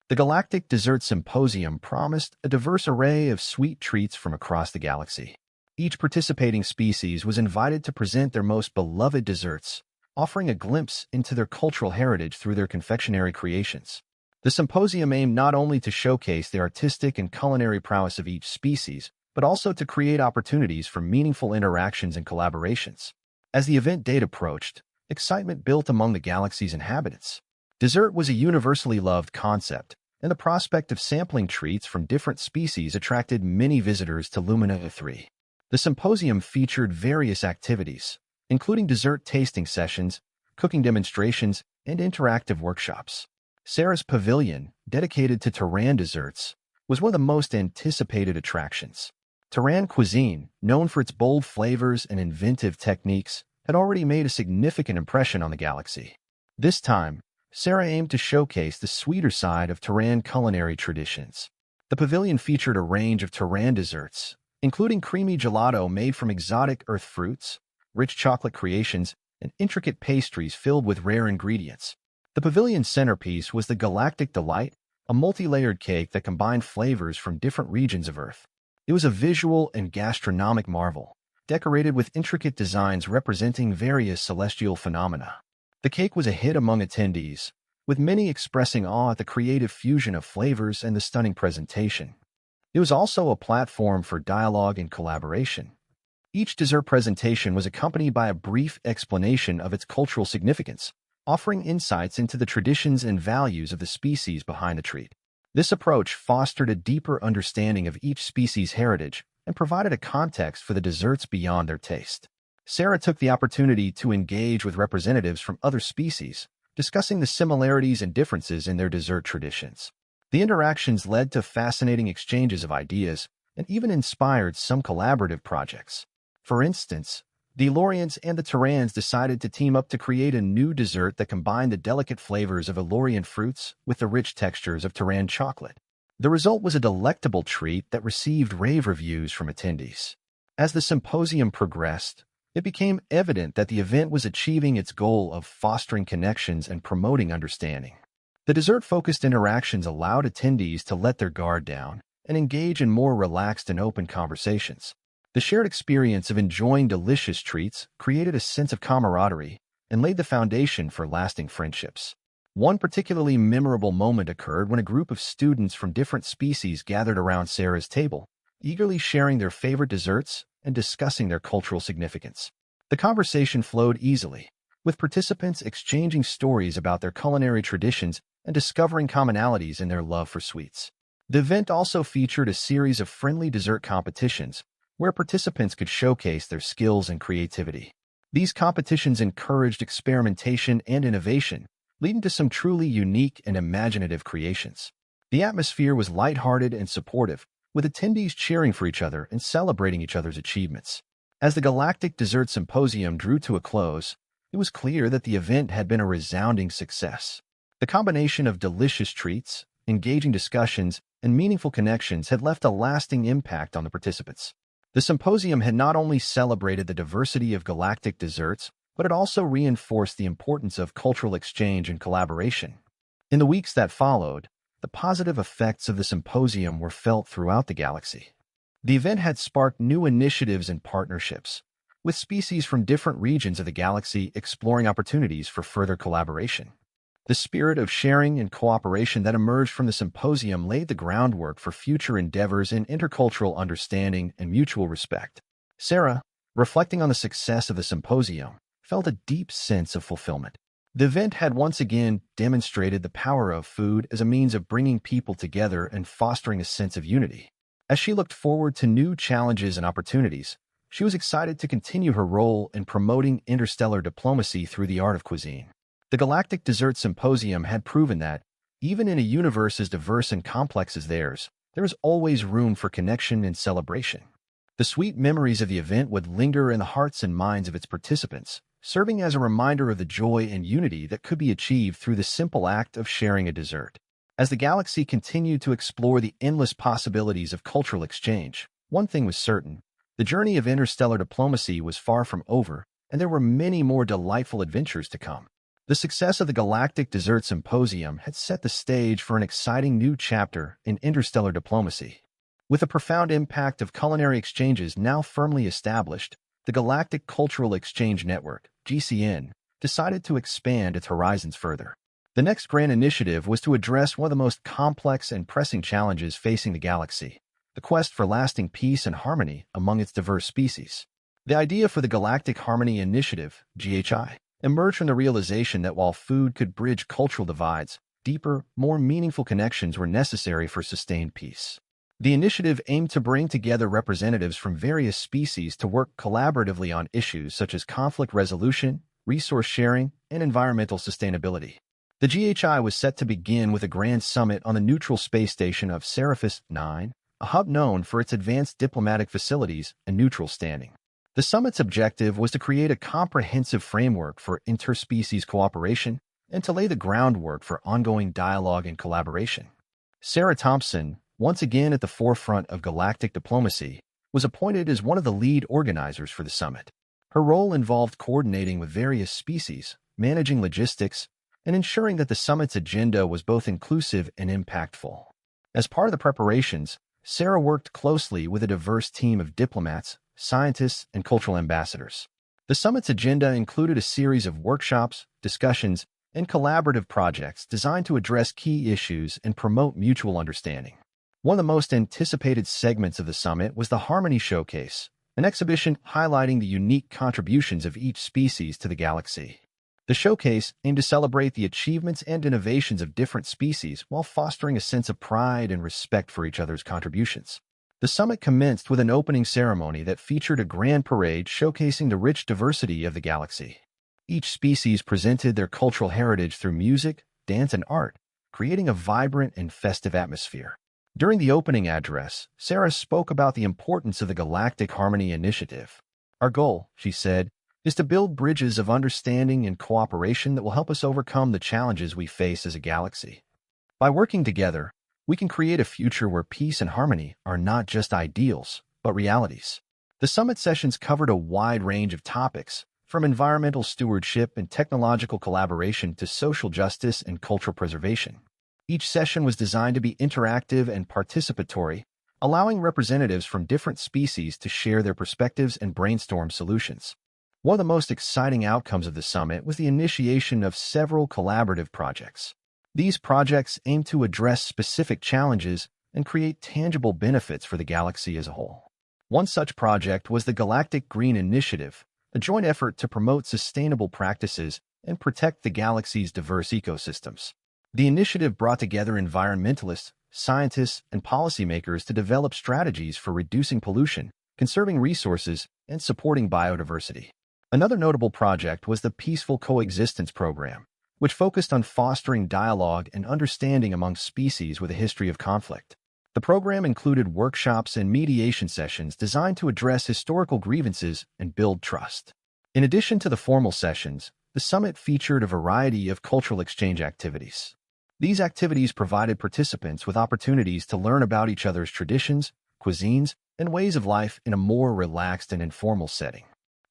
The Galactic Dessert Symposium promised a diverse array of sweet treats from across the galaxy. Each participating species was invited to present their most beloved desserts, offering a glimpse into their cultural heritage through their confectionery creations. The symposium aimed not only to showcase the artistic and culinary prowess of each species, but also to create opportunities for meaningful interactions and collaborations. As the event date approached, excitement built among the galaxy's inhabitants. Dessert was a universally loved concept, and the prospect of sampling treats from different species attracted many visitors to Lumina 3. The symposium featured various activities, including dessert tasting sessions, cooking demonstrations, and interactive workshops. Sarah's pavilion, dedicated to Terran desserts, was one of the most anticipated attractions. Terran cuisine, known for its bold flavors and inventive techniques, had already made a significant impression on the galaxy. This time, Sarah aimed to showcase the sweeter side of Terran culinary traditions. The pavilion featured a range of Terran desserts, including creamy gelato made from exotic earth fruits, rich chocolate creations, and intricate pastries filled with rare ingredients. The pavilion's centerpiece was the Galactic Delight, a multi-layered cake that combined flavors from different regions of Earth. It was a visual and gastronomic marvel, decorated with intricate designs representing various celestial phenomena. The cake was a hit among attendees, with many expressing awe at the creative fusion of flavors and the stunning presentation. It was also a platform for dialogue and collaboration. Each dessert presentation was accompanied by a brief explanation of its cultural significance, offering insights into the traditions and values of the species behind the treat. This approach fostered a deeper understanding of each species' heritage and provided a context for the desserts beyond their taste. Sarah took the opportunity to engage with representatives from other species, discussing the similarities and differences in their dessert traditions. The interactions led to fascinating exchanges of ideas and even inspired some collaborative projects. For instance, the Elorians and the Terrans decided to team up to create a new dessert that combined the delicate flavors of Elorian fruits with the rich textures of Terran chocolate. The result was a delectable treat that received rave reviews from attendees. As the symposium progressed, it became evident that the event was achieving its goal of fostering connections and promoting understanding. The dessert-focused interactions allowed attendees to let their guard down and engage in more relaxed and open conversations. The shared experience of enjoying delicious treats created a sense of camaraderie and laid the foundation for lasting friendships. One particularly memorable moment occurred when a group of students from different species gathered around Sarah's table, eagerly sharing their favorite desserts and discussing their cultural significance. The conversation flowed easily, with participants exchanging stories about their culinary traditions and discovering commonalities in their love for sweets. The event also featured a series of friendly dessert competitions, where participants could showcase their skills and creativity. These competitions encouraged experimentation and innovation, leading to some truly unique and imaginative creations. The atmosphere was lighthearted and supportive, with attendees cheering for each other and celebrating each other's achievements. As the Galactic Dessert Symposium drew to a close, it was clear that the event had been a resounding success. The combination of delicious treats, engaging discussions, and meaningful connections had left a lasting impact on the participants. The symposium had not only celebrated the diversity of galactic desserts, but it also reinforced the importance of cultural exchange and collaboration. In the weeks that followed, the positive effects of the symposium were felt throughout the galaxy. The event had sparked new initiatives and partnerships, with species from different regions of the galaxy exploring opportunities for further collaboration. The spirit of sharing and cooperation that emerged from the symposium laid the groundwork for future endeavors in intercultural understanding and mutual respect. Sarah, reflecting on the success of the symposium, felt a deep sense of fulfillment. The event had once again demonstrated the power of food as a means of bringing people together and fostering a sense of unity. As she looked forward to new challenges and opportunities, she was excited to continue her role in promoting interstellar diplomacy through the art of cuisine. The Galactic Dessert Symposium had proven that, even in a universe as diverse and complex as theirs, there is always room for connection and celebration. The sweet memories of the event would linger in the hearts and minds of its participants, serving as a reminder of the joy and unity that could be achieved through the simple act of sharing a dessert. As the galaxy continued to explore the endless possibilities of cultural exchange, one thing was certain: the journey of interstellar diplomacy was far from over, and there were many more delightful adventures to come. The success of the Galactic Dessert Symposium had set the stage for an exciting new chapter in interstellar diplomacy. With the profound impact of culinary exchanges now firmly established, the Galactic Cultural Exchange Network, GCN, decided to expand its horizons further. The next grand initiative was to address one of the most complex and pressing challenges facing the galaxy: the quest for lasting peace and harmony among its diverse species. The idea for the Galactic Harmony Initiative, GHI, emerged from the realization that while food could bridge cultural divides, deeper, more meaningful connections were necessary for sustained peace. The initiative aimed to bring together representatives from various species to work collaboratively on issues such as conflict resolution, resource sharing, and environmental sustainability. The GHI was set to begin with a grand summit on the neutral space station of Seraphis 9, a hub known for its advanced diplomatic facilities and neutral standing. The summit's objective was to create a comprehensive framework for interspecies cooperation and to lay the groundwork for ongoing dialogue and collaboration. Sarah Thompson, once again at the forefront of galactic diplomacy, was appointed as one of the lead organizers for the summit. Her role involved coordinating with various species, managing logistics, and ensuring that the summit's agenda was both inclusive and impactful. As part of the preparations, Sarah worked closely with a diverse team of diplomats, scientists, and cultural ambassadors. The summit's agenda included a series of workshops, discussions, and collaborative projects designed to address key issues and promote mutual understanding. One of the most anticipated segments of the summit was the Harmony Showcase, an exhibition highlighting the unique contributions of each species to the galaxy. The showcase aimed to celebrate the achievements and innovations of different species while fostering a sense of pride and respect for each other's contributions. The summit commenced with an opening ceremony that featured a grand parade showcasing the rich diversity of the galaxy. Each species presented their cultural heritage through music, dance, and art, creating a vibrant and festive atmosphere. During the opening address, Sarah spoke about the importance of the Galactic Harmony Initiative. "Our goal," she said, "is to build bridges of understanding and cooperation that will help us overcome the challenges we face as a galaxy. By working together, we can create a future where peace and harmony are not just ideals, but realities." The summit sessions covered a wide range of topics, from environmental stewardship and technological collaboration to social justice and cultural preservation. Each session was designed to be interactive and participatory, allowing representatives from different species to share their perspectives and brainstorm solutions. One of the most exciting outcomes of the summit was the initiation of several collaborative projects. These projects aim to address specific challenges and create tangible benefits for the galaxy as a whole. One such project was the Galactic Green Initiative, a joint effort to promote sustainable practices and protect the galaxy's diverse ecosystems. The initiative brought together environmentalists, scientists, and policymakers to develop strategies for reducing pollution, conserving resources, and supporting biodiversity. Another notable project was the Peaceful Coexistence Program, which focused on fostering dialogue and understanding among species with a history of conflict. The program included workshops and mediation sessions designed to address historical grievances and build trust. In addition to the formal sessions, the summit featured a variety of cultural exchange activities. These activities provided participants with opportunities to learn about each other's traditions, cuisines, and ways of life in a more relaxed and informal setting.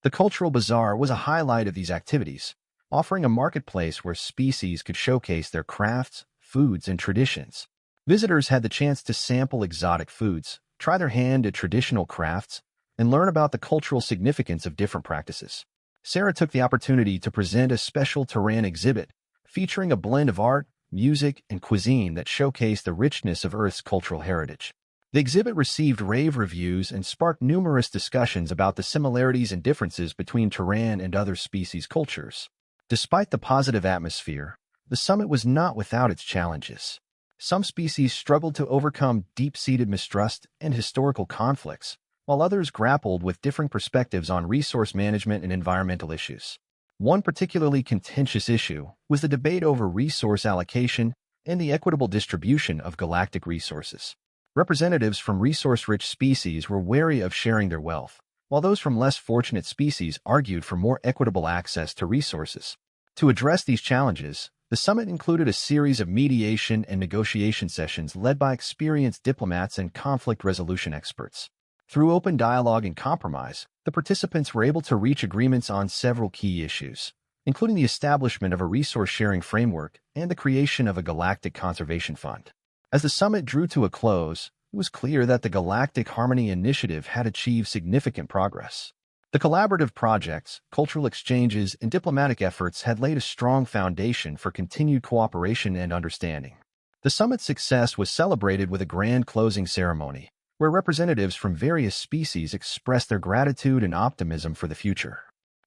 The Cultural Bazaar was a highlight of these activities, offering a marketplace where species could showcase their crafts, foods, and traditions. Visitors had the chance to sample exotic foods, try their hand at traditional crafts, and learn about the cultural significance of different practices. Sarah took the opportunity to present a special Terran exhibit featuring a blend of art, music, and cuisine that showcased the richness of Earth's cultural heritage. The exhibit received rave reviews and sparked numerous discussions about the similarities and differences between Terran and other species' cultures. Despite the positive atmosphere, the summit was not without its challenges. Some species struggled to overcome deep-seated mistrust and historical conflicts, while others grappled with differing perspectives on resource management and environmental issues. One particularly contentious issue was the debate over resource allocation and the equitable distribution of galactic resources. Representatives from resource-rich species were wary of sharing their wealth, while those from less fortunate species argued for more equitable access to resources. To address these challenges, the summit included a series of mediation and negotiation sessions led by experienced diplomats and conflict resolution experts. Through open dialogue and compromise, the participants were able to reach agreements on several key issues, including the establishment of a resource-sharing framework and the creation of a galactic conservation fund. As the summit drew to a close, it was clear that the Galactic Harmony Initiative had achieved significant progress. The collaborative projects, cultural exchanges, and diplomatic efforts had laid a strong foundation for continued cooperation and understanding. The summit's success was celebrated with a grand closing ceremony, where representatives from various species expressed their gratitude and optimism for the future.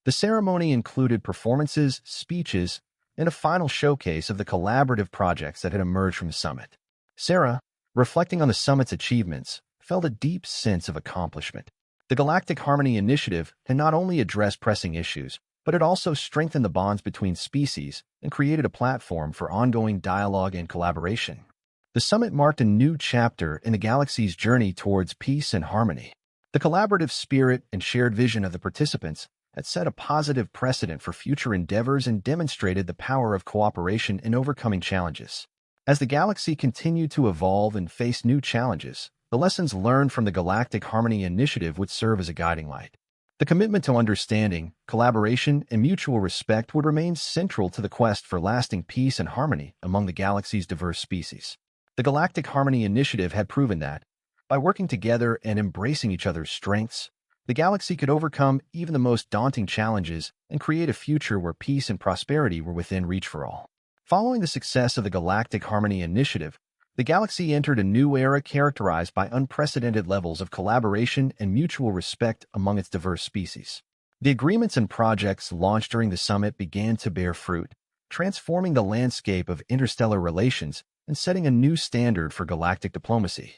The ceremony included performances, speeches, and a final showcase of the collaborative projects that had emerged from the summit. Sarah, reflecting on the summit's achievements, felt a deep sense of accomplishment. The Galactic Harmony Initiative had not only addressed pressing issues, but it also strengthened the bonds between species and created a platform for ongoing dialogue and collaboration. The summit marked a new chapter in the galaxy's journey towards peace and harmony. The collaborative spirit and shared vision of the participants had set a positive precedent for future endeavors and demonstrated the power of cooperation in overcoming challenges. As the galaxy continued to evolve and face new challenges, the lessons learned from the Galactic Harmony Initiative would serve as a guiding light. The commitment to understanding, collaboration, and mutual respect would remain central to the quest for lasting peace and harmony among the galaxy's diverse species. The Galactic Harmony Initiative had proven that, by working together and embracing each other's strengths, the galaxy could overcome even the most daunting challenges and create a future where peace and prosperity were within reach for all. Following the success of the Galactic Harmony Initiative, the galaxy entered a new era characterized by unprecedented levels of collaboration and mutual respect among its diverse species. The agreements and projects launched during the summit began to bear fruit, transforming the landscape of interstellar relations and setting a new standard for galactic diplomacy.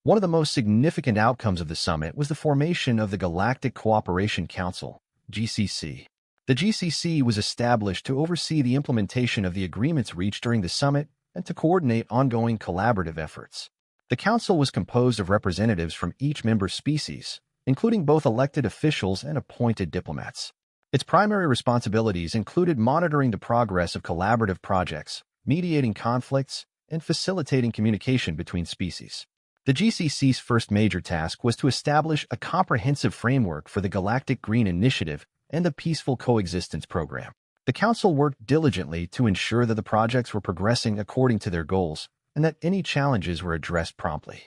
One of the most significant outcomes of the summit was the formation of the Galactic Cooperation Council, GCC. The GCC was established to oversee the implementation of the agreements reached during the summit and to coordinate ongoing collaborative efforts. The council was composed of representatives from each member species, including both elected officials and appointed diplomats. Its primary responsibilities included monitoring the progress of collaborative projects, mediating conflicts, and facilitating communication between species. The GCC's first major task was to establish a comprehensive framework for the Galactic Green Initiative and the Peaceful Coexistence Program. The Council worked diligently to ensure that the projects were progressing according to their goals and that any challenges were addressed promptly.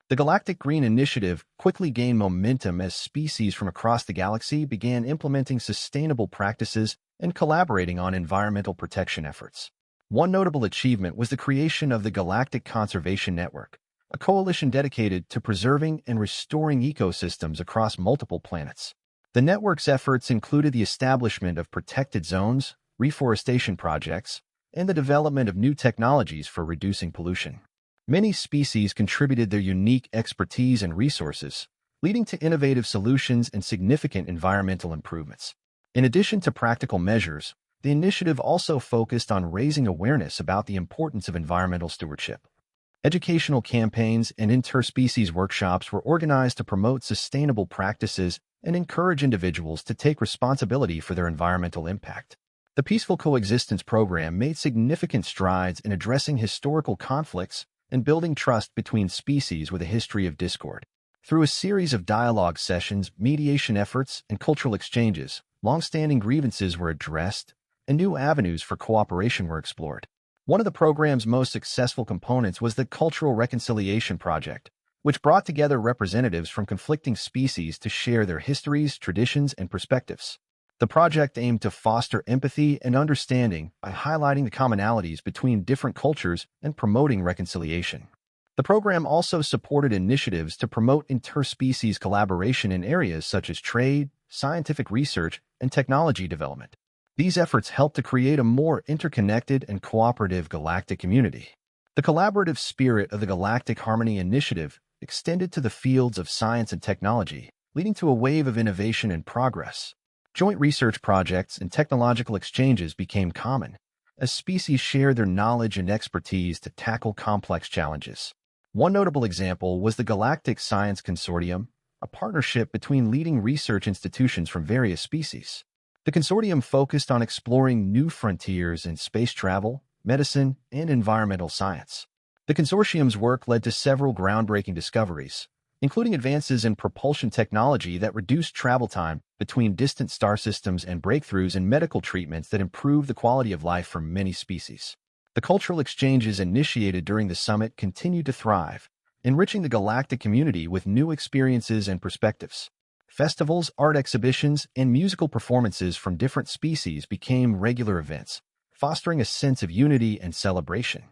The Galactic Green Initiative quickly gained momentum as species from across the galaxy began implementing sustainable practices and collaborating on environmental protection efforts. One notable achievement was the creation of the Galactic Conservation Network, a coalition dedicated to preserving and restoring ecosystems across multiple planets. The network's efforts included the establishment of protected zones, reforestation projects, and the development of new technologies for reducing pollution. Many species contributed their unique expertise and resources, leading to innovative solutions and significant environmental improvements. In addition to practical measures, the initiative also focused on raising awareness about the importance of environmental stewardship. Educational campaigns and interspecies workshops were organized to promote sustainable practices and encourage individuals to take responsibility for their environmental impact. The Peaceful Coexistence Program made significant strides in addressing historical conflicts and building trust between species with a history of discord. Through a series of dialogue sessions, mediation efforts, and cultural exchanges, long-standing grievances were addressed, and new avenues for cooperation were explored. One of the program's most successful components was the Cultural Reconciliation Project, which brought together representatives from conflicting species to share their histories, traditions, and perspectives. The project aimed to foster empathy and understanding by highlighting the commonalities between different cultures and promoting reconciliation. The program also supported initiatives to promote interspecies collaboration in areas such as trade, scientific research, and technology development. These efforts helped to create a more interconnected and cooperative galactic community. The collaborative spirit of the Galactic Harmony Initiative extended to the fields of science and technology, leading to a wave of innovation and progress. Joint research projects and technological exchanges became common, as species shared their knowledge and expertise to tackle complex challenges. One notable example was the Galactic Science Consortium, a partnership between leading research institutions from various species. The consortium focused on exploring new frontiers in space travel, medicine, and environmental science. The consortium's work led to several groundbreaking discoveries, including advances in propulsion technology that reduced travel time between distant star systems and breakthroughs in medical treatments that improve the quality of life for many species. The cultural exchanges initiated during the summit continued to thrive, enriching the galactic community with new experiences and perspectives. Festivals, art exhibitions, and musical performances from different species became regular events, fostering a sense of unity and celebration.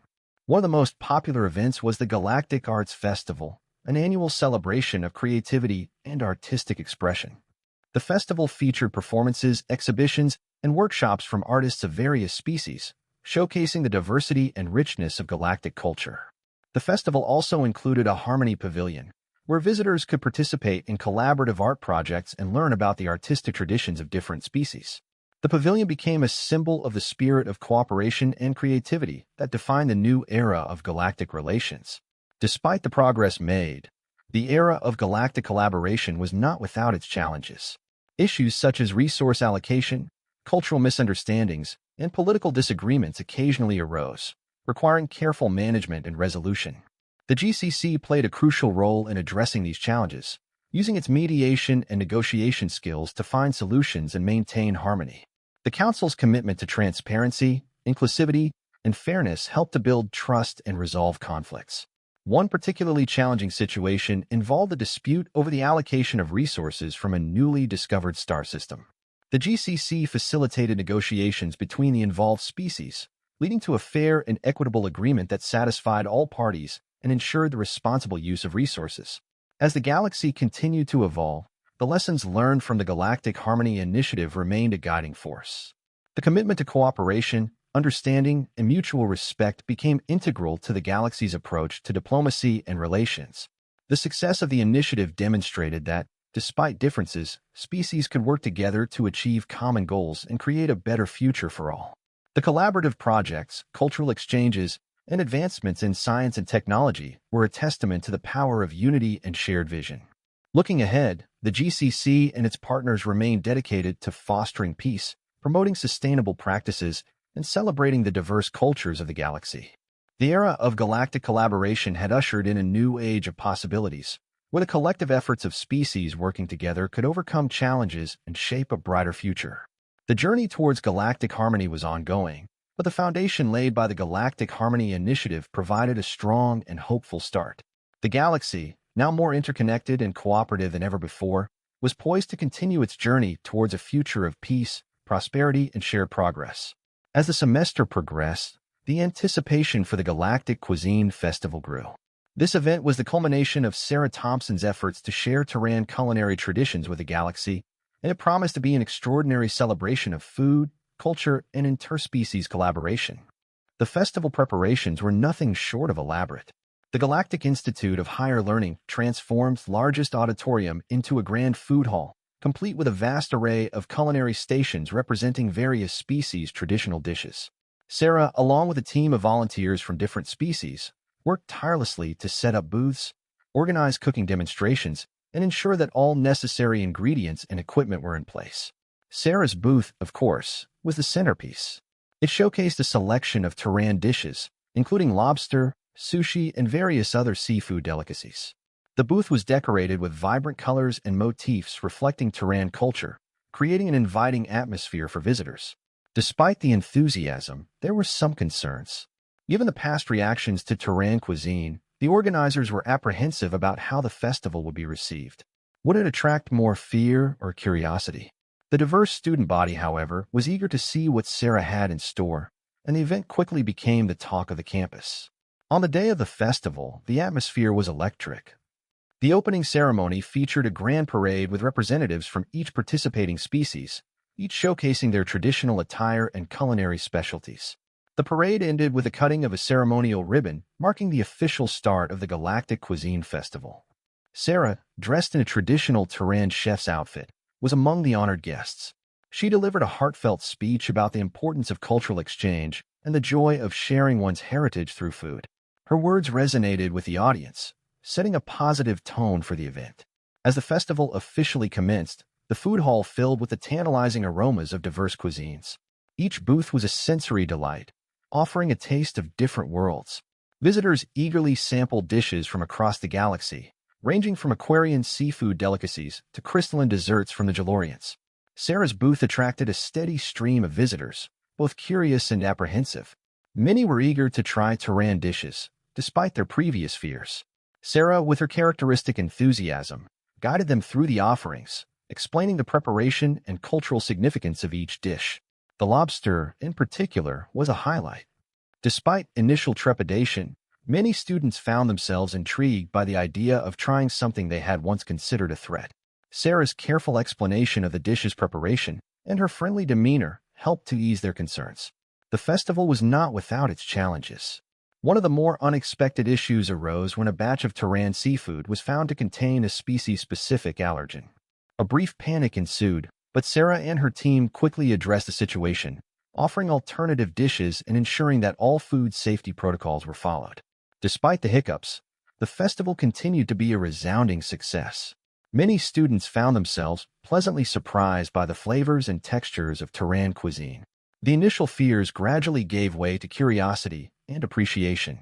One of the most popular events was the Galactic Arts Festival, an annual celebration of creativity and artistic expression. The festival featured performances, exhibitions, and workshops from artists of various species, showcasing the diversity and richness of galactic culture. The festival also included a Harmony Pavilion, where visitors could participate in collaborative art projects and learn about the artistic traditions of different species. The pavilion became a symbol of the spirit of cooperation and creativity that defined the new era of galactic relations. Despite the progress made, the era of galactic collaboration was not without its challenges. Issues such as resource allocation, cultural misunderstandings, and political disagreements occasionally arose, requiring careful management and resolution. The GCC played a crucial role in addressing these challenges, using its mediation and negotiation skills to find solutions and maintain harmony. The Council's commitment to transparency, inclusivity, and fairness helped to build trust and resolve conflicts. One particularly challenging situation involved a dispute over the allocation of resources from a newly discovered star system. The GCC facilitated negotiations between the involved species, leading to a fair and equitable agreement that satisfied all parties and ensured the responsible use of resources. As the galaxy continued to evolve, the lessons learned from the Galactic Harmony Initiative remained a guiding force. The commitment to cooperation, understanding, and mutual respect became integral to the galaxy's approach to diplomacy and relations. The success of the initiative demonstrated that, despite differences, species could work together to achieve common goals and create a better future for all. The collaborative projects, cultural exchanges, and advancements in science and technology were a testament to the power of unity and shared vision. Looking ahead, the GCC and its partners remain dedicated to fostering peace, promoting sustainable practices, and celebrating the diverse cultures of the galaxy. The era of galactic collaboration had ushered in a new age of possibilities, where the collective efforts of species working together could overcome challenges and shape a brighter future. The journey towards galactic harmony was ongoing, but the foundation laid by the Galactic Harmony Initiative provided a strong and hopeful start. The galaxy, now more interconnected and cooperative than ever before, was poised to continue its journey towards a future of peace, prosperity, and shared progress. As the semester progressed, the anticipation for the Galactic Cuisine Festival grew. This event was the culmination of Sarah Thompson's efforts to share Terran culinary traditions with the galaxy, and it promised to be an extraordinary celebration of food, culture, and interspecies collaboration. The festival preparations were nothing short of elaborate. The Galactic Institute of Higher Learning transformed the largest auditorium into a grand food hall, complete with a vast array of culinary stations representing various species' traditional dishes. Sarah, along with a team of volunteers from different species, worked tirelessly to set up booths, organize cooking demonstrations, and ensure that all necessary ingredients and equipment were in place. Sarah's booth, of course, was the centerpiece. It showcased a selection of Terran dishes, including lobster, sushi, and various other seafood delicacies. The booth was decorated with vibrant colors and motifs reflecting Terran culture, creating an inviting atmosphere for visitors. Despite the enthusiasm, there were some concerns. Given the past reactions to Terran cuisine, the organizers were apprehensive about how the festival would be received. Would it attract more fear or curiosity? The diverse student body, however, was eager to see what Sarah had in store, and the event quickly became the talk of the campus. On the day of the festival, the atmosphere was electric. The opening ceremony featured a grand parade with representatives from each participating species, each showcasing their traditional attire and culinary specialties. The parade ended with the cutting of a ceremonial ribbon, marking the official start of the Galactic Cuisine Festival. Sarah, dressed in a traditional Terran chef's outfit, was among the honored guests. She delivered a heartfelt speech about the importance of cultural exchange and the joy of sharing one's heritage through food. Her words resonated with the audience, setting a positive tone for the event. As the festival officially commenced, the food hall filled with the tantalizing aromas of diverse cuisines. Each booth was a sensory delight, offering a taste of different worlds. Visitors eagerly sampled dishes from across the galaxy, ranging from Aquarian seafood delicacies to crystalline desserts from the Jalorians. Sarah's booth attracted a steady stream of visitors, both curious and apprehensive. Many were eager to try Terran dishes, despite their previous fears. Sarah, with her characteristic enthusiasm, guided them through the offerings, explaining the preparation and cultural significance of each dish. The lobster, in particular, was a highlight. Despite initial trepidation, many students found themselves intrigued by the idea of trying something they had once considered a threat. Sarah's careful explanation of the dish's preparation and her friendly demeanor helped to ease their concerns. The festival was not without its challenges. One of the more unexpected issues arose when a batch of Terran seafood was found to contain a species-specific allergen. A brief panic ensued, but Sarah and her team quickly addressed the situation, offering alternative dishes and ensuring that all food safety protocols were followed. Despite the hiccups, the festival continued to be a resounding success. Many students found themselves pleasantly surprised by the flavors and textures of Terran cuisine. The initial fears gradually gave way to curiosity and appreciation.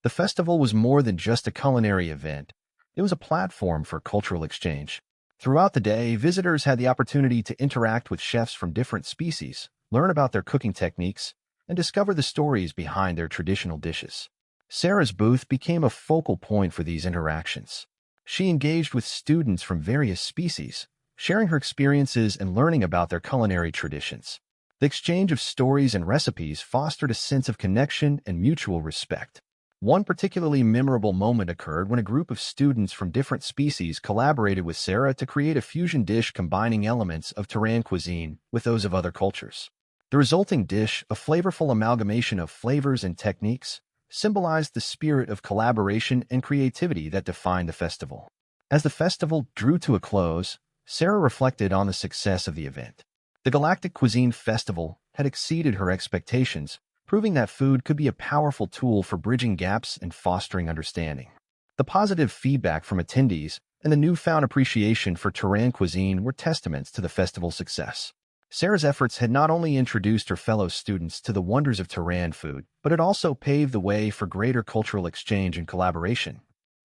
The festival was more than just a culinary event. It was a platform for cultural exchange. Throughout the day, visitors had the opportunity to interact with chefs from different species, learn about their cooking techniques, and discover the stories behind their traditional dishes. Sarah's booth became a focal point for these interactions. She engaged with students from various species, sharing her experiences and learning about their culinary traditions. The exchange of stories and recipes fostered a sense of connection and mutual respect. One particularly memorable moment occurred when a group of students from different species collaborated with Sarah to create a fusion dish combining elements of Terran cuisine with those of other cultures. The resulting dish, a flavorful amalgamation of flavors and techniques, symbolized the spirit of collaboration and creativity that defined the festival. As the festival drew to a close, Sarah reflected on the success of the event. The Galactic Cuisine Festival had exceeded her expectations, proving that food could be a powerful tool for bridging gaps and fostering understanding. The positive feedback from attendees and the newfound appreciation for Terran cuisine were testaments to the festival's success. Sarah's efforts had not only introduced her fellow students to the wonders of Terran food, but it also paved the way for greater cultural exchange and collaboration.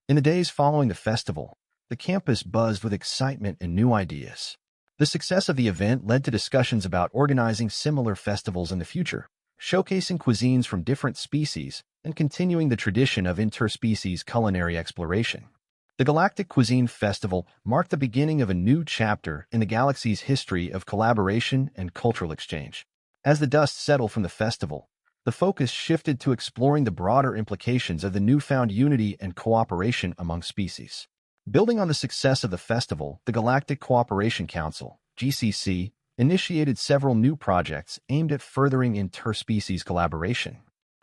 In the days following the festival, the campus buzzed with excitement and new ideas. The success of the event led to discussions about organizing similar festivals in the future, showcasing cuisines from different species and continuing the tradition of interspecies culinary exploration. The Galactic Cuisine Festival marked the beginning of a new chapter in the galaxy's history of collaboration and cultural exchange. As the dust settled from the festival, the focus shifted to exploring the broader implications of the newfound unity and cooperation among species. Building on the success of the festival, the Galactic Cooperation Council, GCC, initiated several new projects aimed at furthering interspecies collaboration.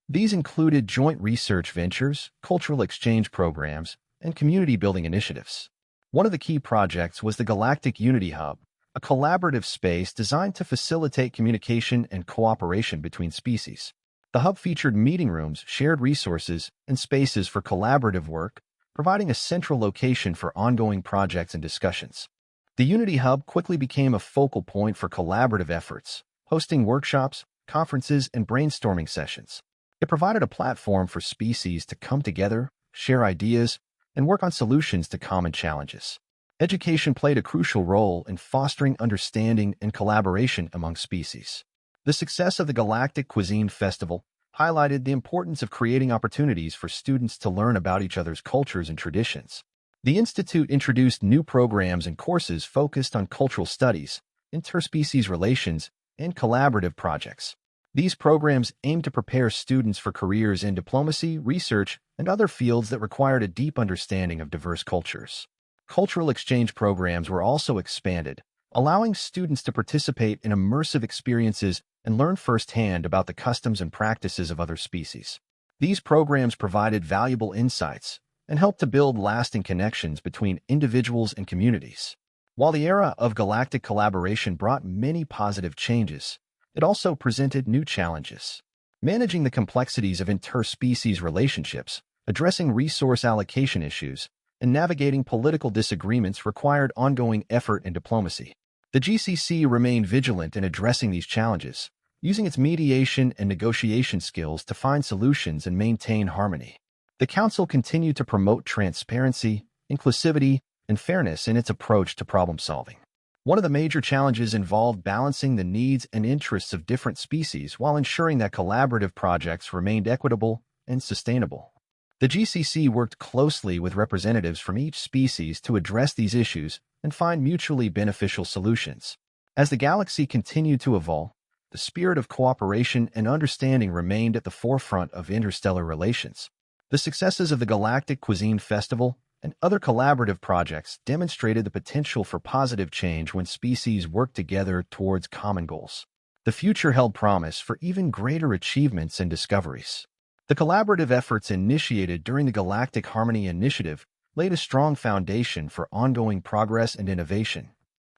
These included joint research ventures, cultural exchange programs, and community-building initiatives. One of the key projects was the Galactic Unity Hub, a collaborative space designed to facilitate communication and cooperation between species. The hub featured meeting rooms, shared resources, and spaces for collaborative work, providing a central location for ongoing projects and discussions. The Unity Hub quickly became a focal point for collaborative efforts, hosting workshops, conferences, and brainstorming sessions. It provided a platform for species to come together, share ideas, and work on solutions to common challenges. Education played a crucial role in fostering understanding and collaboration among species. The success of the Galactic Cuisine Festival highlighted the importance of creating opportunities for students to learn about each other's cultures and traditions. The Institute introduced new programs and courses focused on cultural studies, interspecies relations, and collaborative projects. These programs aim to prepare students for careers in diplomacy, research, and other fields that required a deep understanding of diverse cultures. Cultural exchange programs were also expanded, allowing students to participate in immersive experiences and learn firsthand about the customs and practices of other species. These programs provided valuable insights and helped to build lasting connections between individuals and communities. While the era of galactic collaboration brought many positive changes, it also presented new challenges. Managing the complexities of interspecies relationships, addressing resource allocation issues, and navigating political disagreements required ongoing effort and diplomacy. The GCC remained vigilant in addressing these challenges, using its mediation and negotiation skills to find solutions and maintain harmony. The Council continued to promote transparency, inclusivity, and fairness in its approach to problem-solving. One of the major challenges involved balancing the needs and interests of different species while ensuring that collaborative projects remained equitable and sustainable. The GCC worked closely with representatives from each species to address these issues and find mutually beneficial solutions. As the galaxy continued to evolve, the spirit of cooperation and understanding remained at the forefront of interstellar relations. The successes of the Galactic Cuisine Festival and other collaborative projects demonstrated the potential for positive change when species work together towards common goals. The future held promise for even greater achievements and discoveries. The collaborative efforts initiated during the Galactic Harmony Initiative laid a strong foundation for ongoing progress and innovation.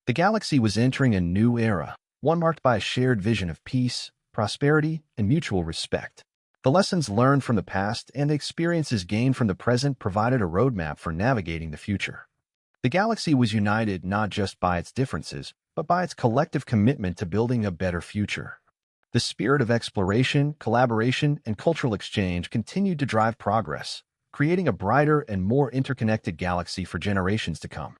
The galaxy was entering a new era, one marked by a shared vision of peace, prosperity, and mutual respect. The lessons learned from the past and the experiences gained from the present provided a roadmap for navigating the future. The galaxy was united not just by its differences, but by its collective commitment to building a better future. The spirit of exploration, collaboration, and cultural exchange continued to drive progress, creating a brighter and more interconnected galaxy for generations to come.